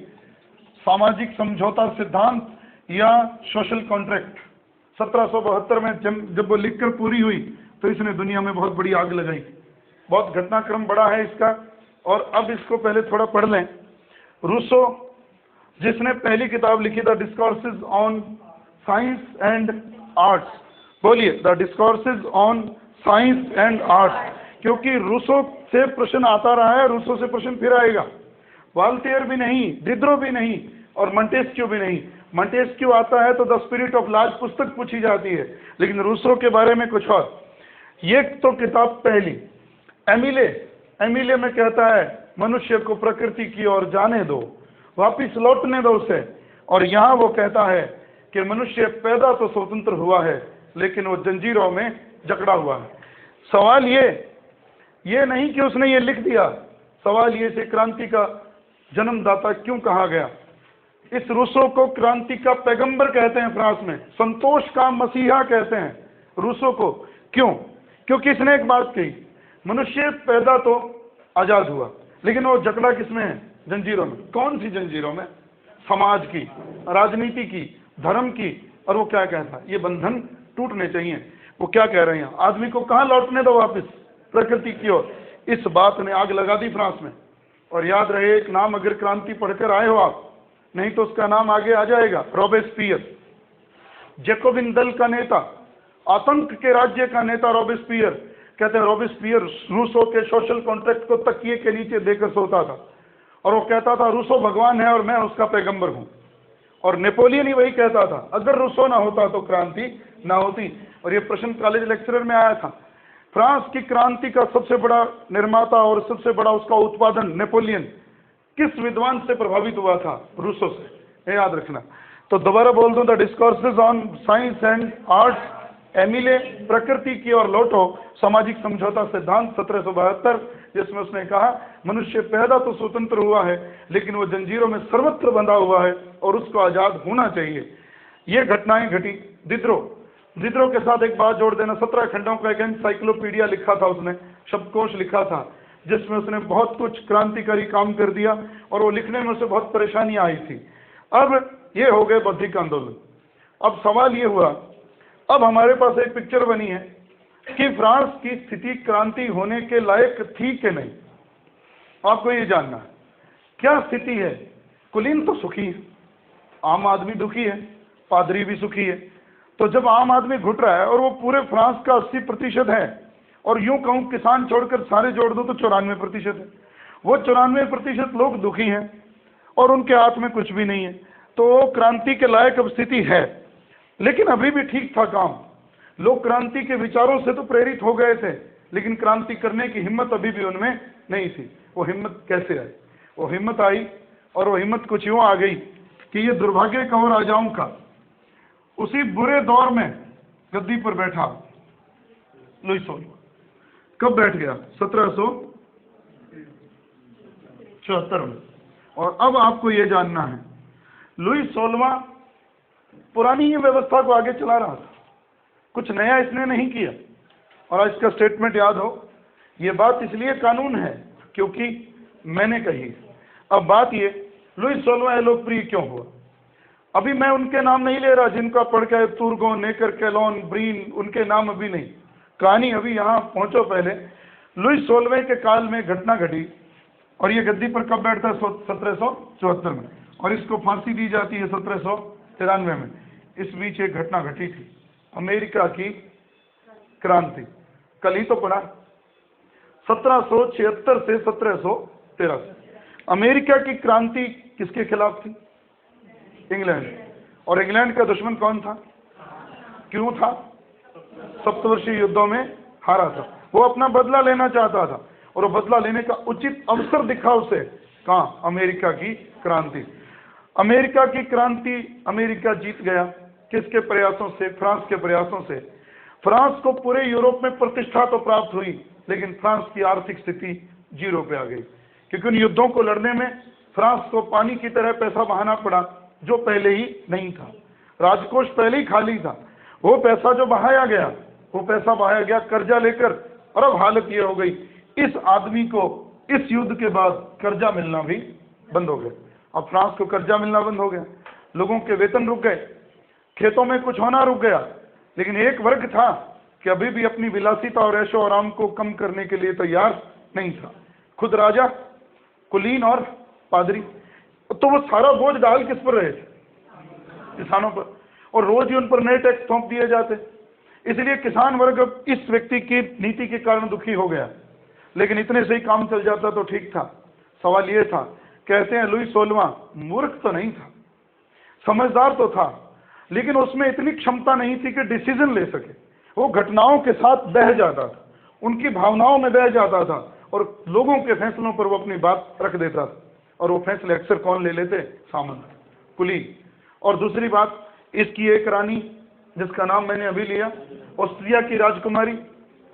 सामाजिक समझौता सिद्धांत या सोशल कॉन्ट्रैक्ट। 1772 में जब वो लिखकर पूरी हुई तो इसने दुनिया में बहुत बड़ी आग लगाई। बहुत घटनाक्रम बड़ा है इसका, और अब इसको पहले थोड़ा पढ़ लें। रूसो जिसने पहली किताब लिखी the discourses on science and arts, बोलिए the discourses on science and arts, क्योंकि रूसो से प्रश्न आता रहा है, रूसो से प्रश्न फिर आएगा। वोल्टेयर भी नहीं, डिड्रो भी नहीं, और मॉन्टेस्क्यू भी नहीं। मॉन्टेस्क्यू आता है तो द स्पिरिट ऑफ लॉज पुस्तक पूछी जाती है, लेकिन रूसो के बारे में कुछ और। ये तो किताब पहली। एमिले में कहता है मनुष्य को प्रकृति की ओर जाने दो, वापिस लौटने दो उसे। और यहाँ वो कहता है कि मनुष्य पैदा तो स्वतंत्र हुआ है, लेकिन वो जंजीरों में जकड़ा हुआ है। सवाल ये नहीं कि उसने ये लिख दिया, सवाल ये से क्रांति का जन्मदाता क्यों कहा गया? इस रूसो को क्रांति का पैगंबर कहते हैं, फ्रांस में संतोष का मसीहा कहते हैं रूसो को। क्यों? क्योंकि इसने एक बात कही, मनुष्य पैदा तो आजाद हुआ, लेकिन वो जकड़ा किसमें है? जंजीरों में। कौन सी जंजीरों में? समाज की, राजनीति की, धर्म की। और वो क्या कहता है? ये बंधन टूटने चाहिए। वो क्या कह रहे हैं? आदमी को कहाँ लौटने दो? वापस प्रकृति की ओर। इस बात ने आग लगा दी फ्रांस में। और याद रहे, एक नाम अगर क्रांति पढ़कर आए हो आप, नहीं तो उसका नाम आगे आ जाएगा, रॉबेस्पियर। जैकोबिन दल का नेता, आतंक के राज्य का नेता रॉबेस्पियर कहते हैं रॉबिस्पियर रूसो के सोशल कॉन्ट्रैक्ट को तकिए के नीचे देकर सोता था, और वो कहता था रूसो भगवान है और मैं उसका पैगंबर हूँ। और नेपोलियन ही वही कहता था, अगर रूसो ना होता तो क्रांति ना होती। और ये प्रश्न कॉलेज लेक्चरर में आया था, फ्रांस की क्रांति का सबसे बड़ा निर्माता और सबसे बड़ा उसका उत्पादन नेपोलियन किस विद्वान से प्रभावित हुआ था? रूसो से, ये याद रखना। तो दोबारा बोल दूं, the discourses on science and arts, Emile, प्रकृति की और लोटो, सामाजिक समझौता सिद्धांत 1772, जिसमें उसने कहा मनुष्य पैदा तो स्वतंत्र हुआ है लेकिन वो जंजीरों में सर्वत्र बंधा हुआ है और उसको आजाद होना चाहिए। ये घटनाएं घटी। दिद्रो के साथ एक बात जोड़ देना, 17 खंडों का एक एनसाइक्लोपीडिया लिखा था उसने, शब्दकोश लिखा था, जिसमें उसने बहुत कुछ क्रांतिकारी काम कर दिया और वो लिखने में उसे बहुत परेशानियां आई थी। अब ये हो गए बौद्धिक आंदोलन। अब सवाल ये हुआ, अब हमारे पास एक पिक्चर बनी है कि फ्रांस की स्थिति क्रांति होने के लायक थी कि नहीं। आपको ये जानना है क्या स्थिति है। कुलीन तो सुखी है, आम आदमी दुखी है, पादरी भी सुखी है। तो जब आम आदमी घुट रहा है और वो पूरे फ्रांस का 80% है, और यूं कहूं किसान छोड़कर सारे जोड़ दो तो 94% है, वो 94% लोग दुखी हैं और उनके हाथ में कुछ भी नहीं है, तो क्रांति के लायक अब स्थिति है। लेकिन अभी भी ठीक था काम, लोग क्रांति के विचारों से तो प्रेरित हो गए थे, लेकिन क्रांति करने की हिम्मत अभी भी उनमें नहीं थी। वो हिम्मत कैसे आई? वो हिम्मत आई, और वो हिम्मत कुछ यूं आ गई कि ये दुर्भाग्य कहो राजाओं का, उसी बुरे दौर में गद्दी पर बैठा लुई सोलवा। कब बैठ गया? 1774 में। और अब आपको ये जानना है, लुई सोलवा पुरानी ही व्यवस्था को आगे चला रहा था, कुछ नया इसने नहीं किया। और आज इसका स्टेटमेंट याद हो, ये बात इसलिए कानून है क्योंकि मैंने कही। अब बात ये, लुई सोलवा लोकप्रिय क्यों हुआ? अभी मैं उनके नाम नहीं ले रहा जिनका पढ़ के तुर्गो, नेकर, कैलोन, ब्रीन, उनके नाम अभी नहीं। कहानी अभी यहाँ पहुंचो पहले। लुई सोलवे के काल में घटना घटी, और ये गद्दी पर कब बैठता है? 1774 में, और इसको फांसी दी जाती है 1793 में। इस बीच एक घटना घटी थी, अमेरिका की क्रांति। कल ही तो पढ़ा, 1776 से 1713। अमेरिका की क्रांति किसके खिलाफ थी? इंग्लैंड। और इंग्लैंड का दुश्मन कौन था? क्यों था? सप्तवर्षीय युद्धों में हारा था। वो अपना बदला लेना चाहता था, और वो बदला लेने का उचित अवसर दिखा उसे। कहाँ? अमेरिका की क्रांति। अमेरिका की क्रांति अमेरिका जीत गया। किसके प्रयासों से? फ्रांस के प्रयासों से। फ्रांस को पूरे यूरोप में प्रतिष्ठा तो प्राप्त हुई, लेकिन फ्रांस की आर्थिक स्थिति जीरो पे आ गई, क्योंकि उन युद्धों को लड़ने में फ्रांस को पानी की तरह पैसा बहाना पड़ा, जो पहले ही नहीं था। राजकोष पहले ही खाली था। वो पैसा जो बहाया गया, वो पैसा बहाया गया कर्जा लेकर, और अब हालत ये हो गई, इस आदमी को इस युद्ध के बाद कर्जा मिलना भी बंद हो गया। अब फ्रांस को कर्जा मिलना बंद हो गया, लोगों के वेतन रुक गए, खेतों में कुछ होना रुक गया। लेकिन एक वर्ग था कि अभी भी अपनी विलासिता और ऐशो आराम को कम करने के लिए तैयार नहीं था, खुद राजा, कुलीन और पादरी। तो वो सारा बोझ डाल किस पर रहे थे? किसानों पर, और रोज ही उन पर नए टैक्स थोप दिए जाते। इसलिए किसान वर्ग अब इस व्यक्ति की नीति के कारण दुखी हो गया। लेकिन इतने से ही काम चल जाता तो ठीक था। सवाल ये था, कहते हैं लुई सोलवा मूर्ख तो नहीं था, समझदार तो था, लेकिन उसमें इतनी क्षमता नहीं थी कि डिसीजन ले सके। वो घटनाओं के साथ बह जाता था, उनकी भावनाओं में बह जाता था, और लोगों के फैसलों पर वो अपनी बात रख देता था। और वो फैसले अक्सर कौन ले लेते? सामंत, कुलीन। और दूसरी बात, इसकी एक रानी जिसका नाम मैंने अभी लिया, ऑस्ट्रिया की राजकुमारी,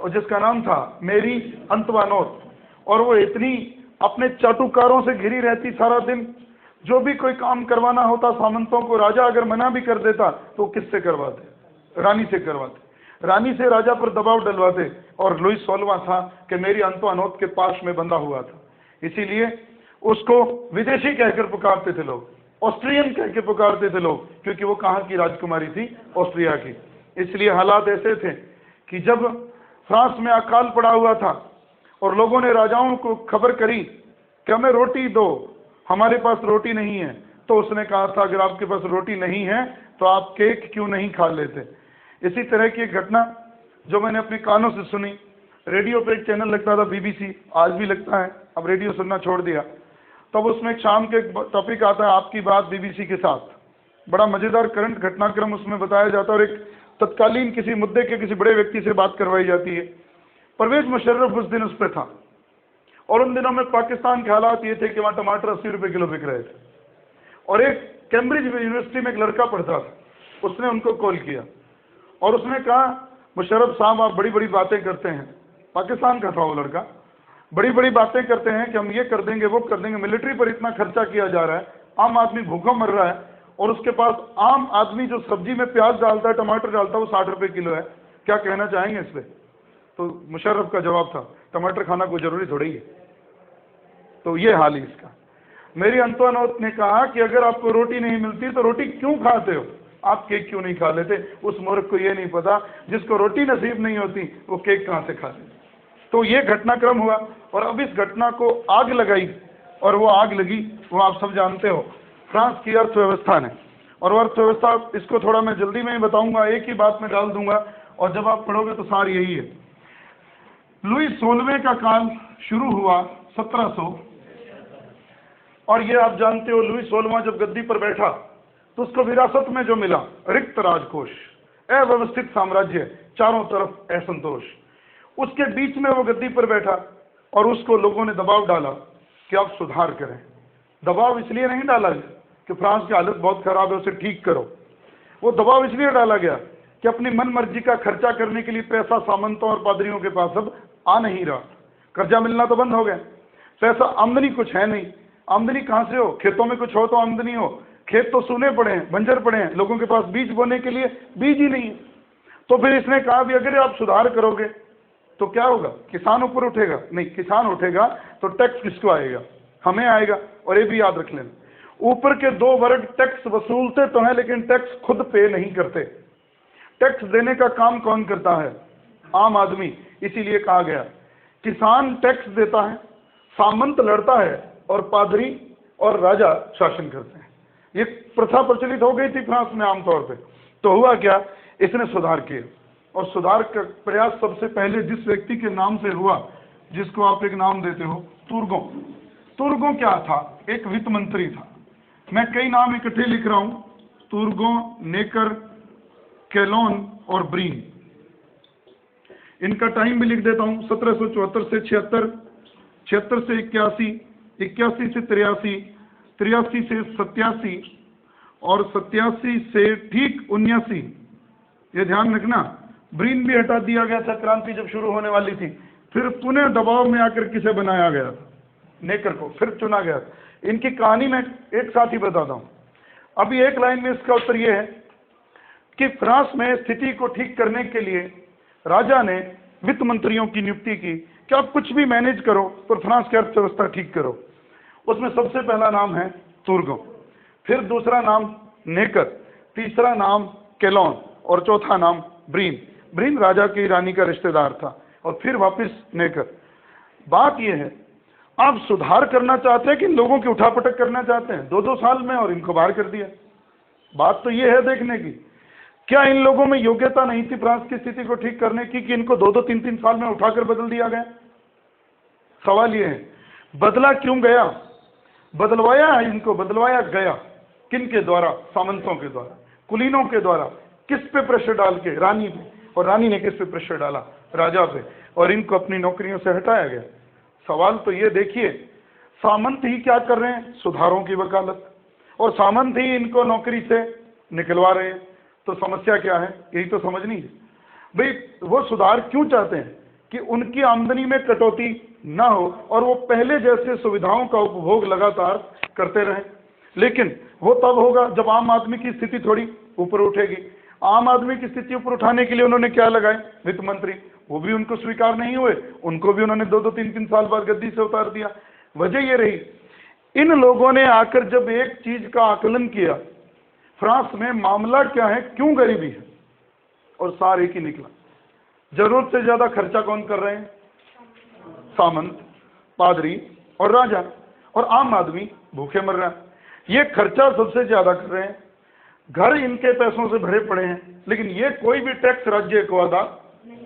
और जिसका नाम था मेरी अंतवानोत, और वो इतनी अपने चाटुकारों से घिरी रहती सारा दिन। जो भी कोई काम करवाना होता सामंतों को, राजा अगर मना भी कर देता तो किससे करवाते? रानी से करवाते। रानी से राजा पर दबाव डलवाते। और लुई सोलवा था कि मेरी अंतवानोत के पास में बंधा हुआ था, इसीलिए उसको विदेशी कहकर पुकारते थे लोग, ऑस्ट्रियन कह के पुकारते थे लोग, क्योंकि वो कहाँ की राजकुमारी थी? ऑस्ट्रिया की। इसलिए हालात ऐसे थे कि जब फ्रांस में अकाल पड़ा हुआ था और लोगों ने राजाओं को खबर करी कि हमें रोटी दो, हमारे पास रोटी नहीं है, तो उसने कहा था अगर आपके पास रोटी नहीं है तो आप केक क्यों नहीं खा लेते। इसी तरह की एक घटना जो मैंने अपने कानों से सुनी, रेडियो पे एक चैनल लगता था बीबीसी, आज भी लगता है, अब रेडियो सुनना छोड़ दिया। तब उसमें एक शाम के टॉपिक आता है आपकी बात बीबीसी के साथ, बड़ा मज़ेदार करंट घटनाक्रम उसमें बताया जाता है और एक तत्कालीन किसी मुद्दे के किसी बड़े व्यक्ति से बात करवाई जाती है। परवेज मुशर्रफ उस दिन उस पर था और उन दिनों में पाकिस्तान के हालात ये थे कि वहाँ टमाटर 80 रुपये किलो बिक रहे थे और एक कैम्ब्रिज यूनिवर्सिटी में एक लड़का पढ़ता था, उसने उनको कॉल किया और उसने कहा मुशर्रफ साहब आप बड़ी बड़ी बातें करते हैं, पाकिस्तान का था वो लड़का, बड़ी बड़ी बातें करते हैं कि हम ये कर देंगे वो कर देंगे, मिलिट्री पर इतना खर्चा किया जा रहा है, आम आदमी भूखा मर रहा है और उसके पास आम आदमी जो सब्जी में प्याज डालता है टमाटर डालता है वो 60 रुपये किलो है, क्या कहना चाहेंगे इस पर? तो मुशर्रफ का जवाब था टमाटर खाना कोई ज़रूरी थोड़ी है। तो ये हाल है इसका। मेरी अंतोनौत ने कहा कि अगर आपको रोटी नहीं मिलती तो रोटी क्यों खाते हो, आप केक क्यों नहीं खा लेते? उस मूर्ख को ये नहीं पता जिसको रोटी नसीब नहीं होती वो केक कहाँ से खा लेते। तो ये घटनाक्रम हुआ और अब इस घटना को आग लगाई और वो आग लगी, वो आप सब जानते हो, फ्रांस की अर्थव्यवस्था ने। और अर्थव्यवस्था इसको थोड़ा मैं जल्दी में ही बताऊंगा, एक ही बात में डाल दूंगा और जब आप पढ़ोगे तो सार यही है। लुई 16वें का काल शुरू हुआ 1700 और ये आप जानते हो लुई 16वां जब गद्दी पर बैठा तो उसको विरासत में जो मिला रिक्त राजकोष, अव्यवस्थित साम्राज्य, चारों तरफ असंतोष, उसके बीच में वो गद्दी पर बैठा और उसको लोगों ने दबाव डाला कि आप सुधार करें। दबाव इसलिए नहीं डाला गया कि फ्रांस की हालत बहुत खराब है उसे ठीक करो, वो दबाव इसलिए डाला गया कि अपनी मन मर्जी का खर्चा करने के लिए पैसा सामंतों और पादरियों के पास अब आ नहीं रहा, कर्जा मिलना तो बंद हो गया, पैसा आमदनी कुछ है नहीं, आमदनी कहाँ से हो? खेतों में कुछ हो तो आमदनी हो, खेत तो सूने पड़े हैं, बंजर पड़े हैं, लोगों के पास बीज बोने के लिए बीज ही नहीं है। तो फिर इसने कहा भी अगर आप सुधार करोगे तो क्या होगा? किसान ऊपर उठेगा? नहीं, किसान उठेगा तो टैक्स किसको आएगा? हमें आएगा। और ये भी याद रख लेना, ऊपर के दो वर्ग टैक्स वसूलते तो हैं लेकिन टैक्स खुद पे नहीं करते। टैक्स देने का काम कौन करता है? आम आदमी। इसीलिए कहा गया किसान टैक्स देता है, सामंत लड़ता है और पादरी और राजा शासन करते हैं। ये प्रथा प्रचलित हो गई थी फ्रांस में आमतौर पे। तो हुआ क्या, इसने सुधार किए और सुधार का प्रयास सबसे पहले जिस व्यक्ति के नाम से हुआ, जिसको आप एक नाम देते हो तुर्गों। तुर्गों क्या था? एक वित्त मंत्री था। मैं कई नाम इकट्ठे लिख रहा हूं, तुर्गों, नेकर, केलोन और ब्रीन। इनका टाइम भी लिख देता हूं, 1774 से 76, 76 से 81, 81 से 83, 83 से 87 और 87 से ठीक 79। ये ध्यान रखना, ब्रीन भी हटा दिया गया था क्रांति जब शुरू होने वाली थी, फिर पुनः दबाव में आकर किसे बनाया गया था? नेकर को फिर चुना गया। इनकी कहानी मैं एक साथ ही बताता हूं। अभी एक लाइन में इसका उत्तर यह है कि फ्रांस में स्थिति को ठीक करने के लिए राजा ने वित्त मंत्रियों की नियुक्ति की कि आप कुछ भी मैनेज करो पर फ्रांस की अर्थव्यवस्था ठीक करो। उसमें सबसे पहला नाम है तुर्गों, फिर दूसरा नाम नेकर, तीसरा नाम केलोन और चौथा नाम ब्रीन। ब्रीन राजा की रानी का रिश्तेदार था और फिर वापस नेकर। बात यह है, आप सुधार करना चाहते हैं कि लोगों की उठापटक करना चाहते हैं? 2-2 साल में और इनको बाहर कर दिया। बात तो यह है देखने की, क्या इन लोगों में योग्यता नहीं थी फ्रांस की स्थिति को ठीक करने की कि इनको 2-2, 3-3 साल में उठाकर बदल दिया गया? सवाल यह है, बदला क्यों गया? बदलवाया है इनको, बदलवाया गया किन के द्वारा? सामंतों के द्वारा, कुलीनों के द्वारा। किस पे प्रेशर डाल के? रानी पे। और रानी ने किस पे प्रेशर डाला? राजा पे। और इनको अपनी नौकरियों से हटाया गया। सवाल तो ये देखिए, सामंत ही क्या कर रहे हैं? सुधारों की वकालत, और सामंत ही इनको नौकरी से निकलवा रहे हैं। तो समस्या क्या है? यही तो समझनी है भाई। वो सुधार क्यों चाहते हैं? कि उनकी आमदनी में कटौती ना हो और वो पहले जैसे सुविधाओं का उपभोग लगातार करते रहें। लेकिन वो तब होगा जब आम आदमी की स्थिति थोड़ी ऊपर उठेगी। आम आदमी की स्थिति ऊपर उठाने के लिए उन्होंने क्या लगाए? वित्त मंत्री। वो भी उनको स्वीकार नहीं हुए, उनको भी उन्होंने 2-2, 3-3 साल बाद गद्दी से उतार दिया। वजह ये रही, इन लोगों ने आकर जब एक चीज का आकलन किया, फ्रांस में मामला क्या है, क्यों गरीबी है, और सार एक ही निकला। जरूरत से ज्यादा खर्चा कौन कर रहे हैं? सामंत, पादरी और राजा, और आम आदमी भूखे मर रहा है। ये खर्चा सबसे ज्यादा कर रहे हैं, घर इनके पैसों से भरे पड़े हैं, लेकिन ये कोई भी टैक्स राज्य को अदा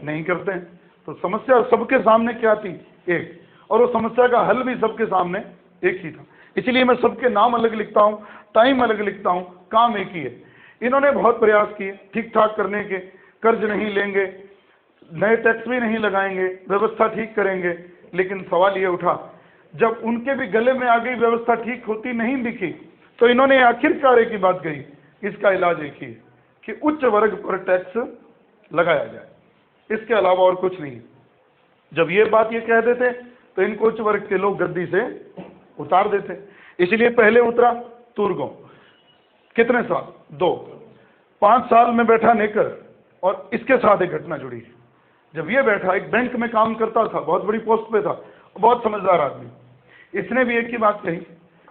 नहीं करते हैं। तो समस्या सबके सामने क्या थी? एक, और वो समस्या का हल भी सबके सामने एक ही था। इसलिए मैं सबके नाम अलग लिखता हूँ, टाइम अलग लिखता हूँ, काम एक ही है। इन्होंने बहुत प्रयास किए ठीक ठाक करने के, कर्ज नहीं लेंगे, नए टैक्स भी नहीं लगाएंगे, व्यवस्था ठीक करेंगे, लेकिन सवाल ये उठा जब उनके भी गले में आ गई, व्यवस्था ठीक होती नहीं दिखी, तो इन्होंने आखिरकार एक ही बात कही, इसका इलाज एक ही है कि उच्च वर्ग पर टैक्स लगाया जाए, इसके अलावा और कुछ नहीं। जब ये बात ये कह देते तो इनको उच्च वर्ग के लोग गद्दी से उतार देते। इसलिए पहले उतरा तुर्गों, कितने साल? 2। 5 साल में बैठा नेकर, और इसके साथ एक घटना जुड़ी है। जब ये बैठा, एक बैंक में काम करता था, बहुत बड़ी पोस्ट पे था, बहुत समझदार आदमी, इसने भी एक ही बात कही।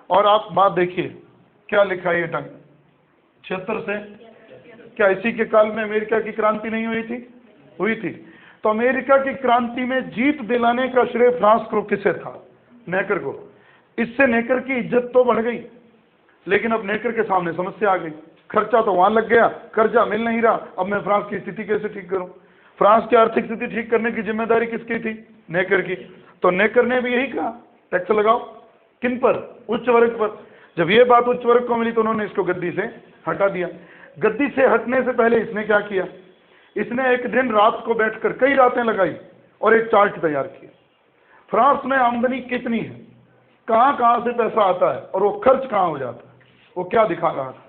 और आप बात देखिए क्या लिखा है ये ढंग 76 से, क्या इसी के काल में अमेरिका की क्रांति नहीं हुई थी? हुई थी। तो अमेरिका की क्रांति में जीत दिलाने का श्रेय फ्रांस को किसे था? नेकर को। इससे नेकर की इज्जत तो बढ़ गई, लेकिन अब नेकर के सामने समस्या आ गई, खर्चा तो वहां लग गया, कर्जा मिल नहीं रहा, अब मैं फ्रांस की स्थिति कैसे ठीक करूं? फ्रांस की आर्थिक स्थिति ठीक करने की जिम्मेदारी किसकी थी? नेकर की। तो नेकर ने भी यही कहा, टैक्स लगाओ। किन पर? उच्च वर्ग पर। जब ये बात उच्च वर्ग को मिली तो उन्होंने इसको गद्दी से हटा दिया। गद्दी से हटने से पहले इसने क्या किया? इसने एक दिन रात को बैठकर कई रातें लगाई और एक चार्ट तैयार किया। फ्रांस में आमदनी कितनी है, कहां कहां से पैसा आता है और वो खर्च कहां हो जाता है, वो क्या दिखा रहा था।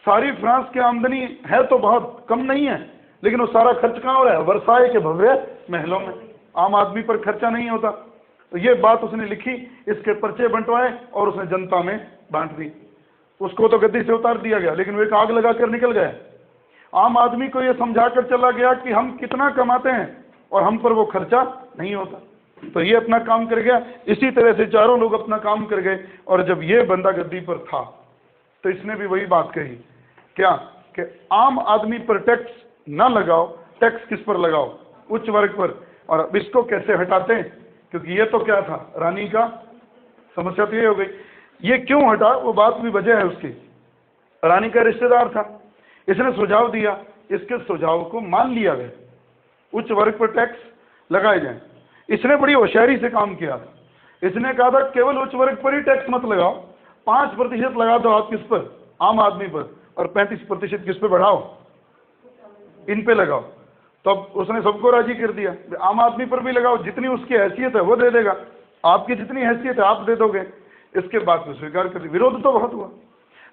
सारी फ्रांस की आमदनी है तो बहुत कम नहीं है, लेकिन वो सारा खर्च कहां हो रहा है? वर्साई के भव्य महलों में। आम आदमी पर खर्चा नहीं होता। तो ये बात उसने लिखी, इसके पर्चे बंटवाए और उसने जनता में बांट दी। उसको तो गद्दी से उतार दिया गया, लेकिन वो एक आग लगाकर निकल गया। आम आदमी को ये समझाकर चला गया कि हम कितना कमाते हैं और हम पर वो खर्चा नहीं होता। तो ये अपना काम कर गया। इसी तरह से चारों लोग अपना काम कर गए। और जब ये बंदा गद्दी पर था तो इसने भी वही बात कही, क्या? कि आम आदमी पर टैक्स ना लगाओ, टैक्स किस पर लगाओ? उच्च वर्ग पर। और अब इसको कैसे हटाते हैं? क्योंकि ये तो क्या था, रानी का समस्या तो ये हो गई। ये क्यों हटा, वो बात भी वजह है उसकी। रानी का रिश्तेदार था, इसने सुझाव दिया, इसके सुझाव को मान लिया गया, उच्च वर्ग पर टैक्स लगाए जाए। इसने बड़ी होशियारी से काम किया था। इसने कहा था केवल उच्च वर्ग पर ही टैक्स मत लगाओ, 5% लगा दो आप किस पर? आम आदमी पर, और 35% किस पे बढ़ाओ? इन पे लगाओ। तब उसने सबको राजी कर दिया, आम आदमी पर भी लगाओ, जितनी उसकी हैसियत है वो दे देगा, आपकी जितनी हैसियत है आप दे दोगे। इसके बाद तो स्वीकार कर दिया। विरोध तो बहुत हुआ,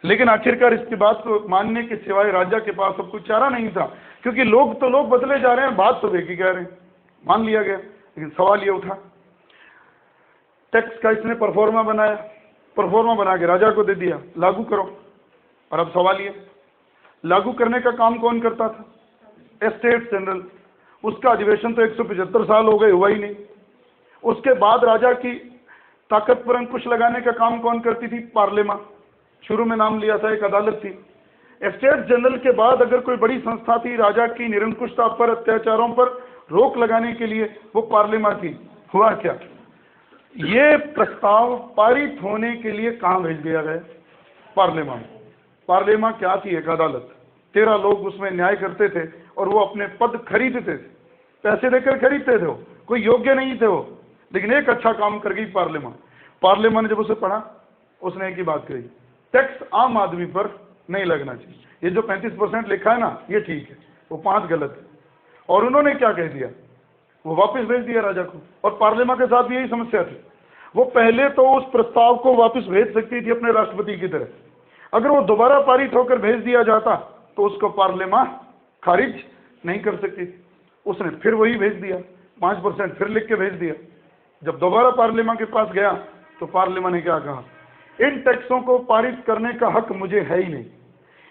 लेकिन आखिरकार इसकी बात को मानने के सिवाय राजा के पास अब कुछ चारा नहीं था, क्योंकि लोग तो लोग बदले जा रहे हैं, बात तो एक ही कह रहे हैं। मान लिया गया। लेकिन सवाल ये उठा, टैक्स का इसने परफॉर्मा बनाया, परफॉर्मा बना के राजा को दे दिया, लागू करो। और अब सवाल ये, लागू करने का काम कौन करता था? Estate general. उसका अधिवेशन तो 175 साल हो गए, हुआ ही नहीं। उसके बाद राजा की ताकत पर अंकुश लगाने का काम कौन करती थी? पार्लियामेंट। शुरू में नाम लिया था, एक अदालत थी। एस्टेट जनरल के बाद अगर कोई बड़ी संस्था थी राजा की निरंकुशता पर, अत्याचारों पर रोक लगाने के लिए, वो पार्लियामेंट थी। हुआ क्या? ये प्रस्ताव पारित होने के लिए कहां भेज दिया गया? पार्लियामेंट। पार्लियामेंट क्या थी? एक अदालत। 13 लोग उसमें न्याय करते थे और वो अपने पद खरीदते थे, पैसे देकर खरीदते थे। वो कोई योग्य नहीं थे वो, लेकिन एक अच्छा काम कर गई पार्लियामेंट। पार्लियामेंट ने जब उसे पढ़ा, उसने एक ही बात कही, टैक्स आम आदमी पर नहीं लगना चाहिए। ये जो 35% लिखा है ना, ये ठीक है, वो 5 गलत है। और उन्होंने क्या कह दिया? वो वापस भेज दिया राजा को। और पार्लियामेंट के साथ भी यही समस्या थी। वो पहले तो उस प्रस्ताव को वापस भेज सकती थी अपने राष्ट्रपति की तरह, अगर वो दोबारा पारित होकर भेज दिया जाता तो उसको पार्लियामेंट खारिज नहीं कर सकती थी। उसने फिर वही भेज दिया, 5% फिर लिख के भेज दिया। जब दोबारा पार्लियामेंट के पास गया तो पार्लियामेंट ने क्या कहा? इन टैक्सों को पारित करने का हक मुझे है ही नहीं,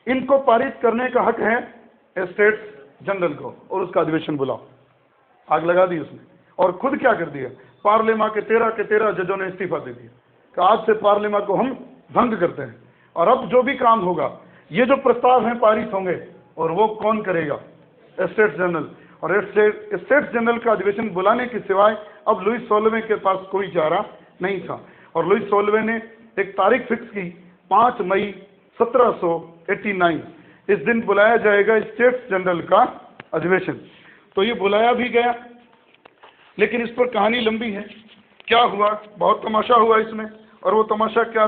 इनको पारित करने का हक है एस्टेट जनरल को, और उसका अधिवेशन बुलाओ। आग लगा दी उसने। और खुद क्या कर दिया? पार्लियामेंट के 13 जजों ने इस्तीफा दे दिया कि आज से पार्लियामेंट को हम भंग करते हैं, और अब जो भी काम होगा, ये जो प्रस्ताव हैं पारित होंगे, और वो कौन करेगा? Estate general. और एस्टेट जनरल का अधिवेशन बुलाने के सिवाय अब लुईस 16वें के पास कोई चारा नहीं था। और लुईस 16वें ने एक तारीख फिक्स की, 5 मई 1789, इस दिन बुलाया जाएगा स्टेट्स जनरल का अधिवेशन। तो ये बुलाया भी गया, लेकिन इस पर कहानी लंबी है। क्या हुआ, बहुत तमाशा हुआ इसमें, और वो तमाशा क्या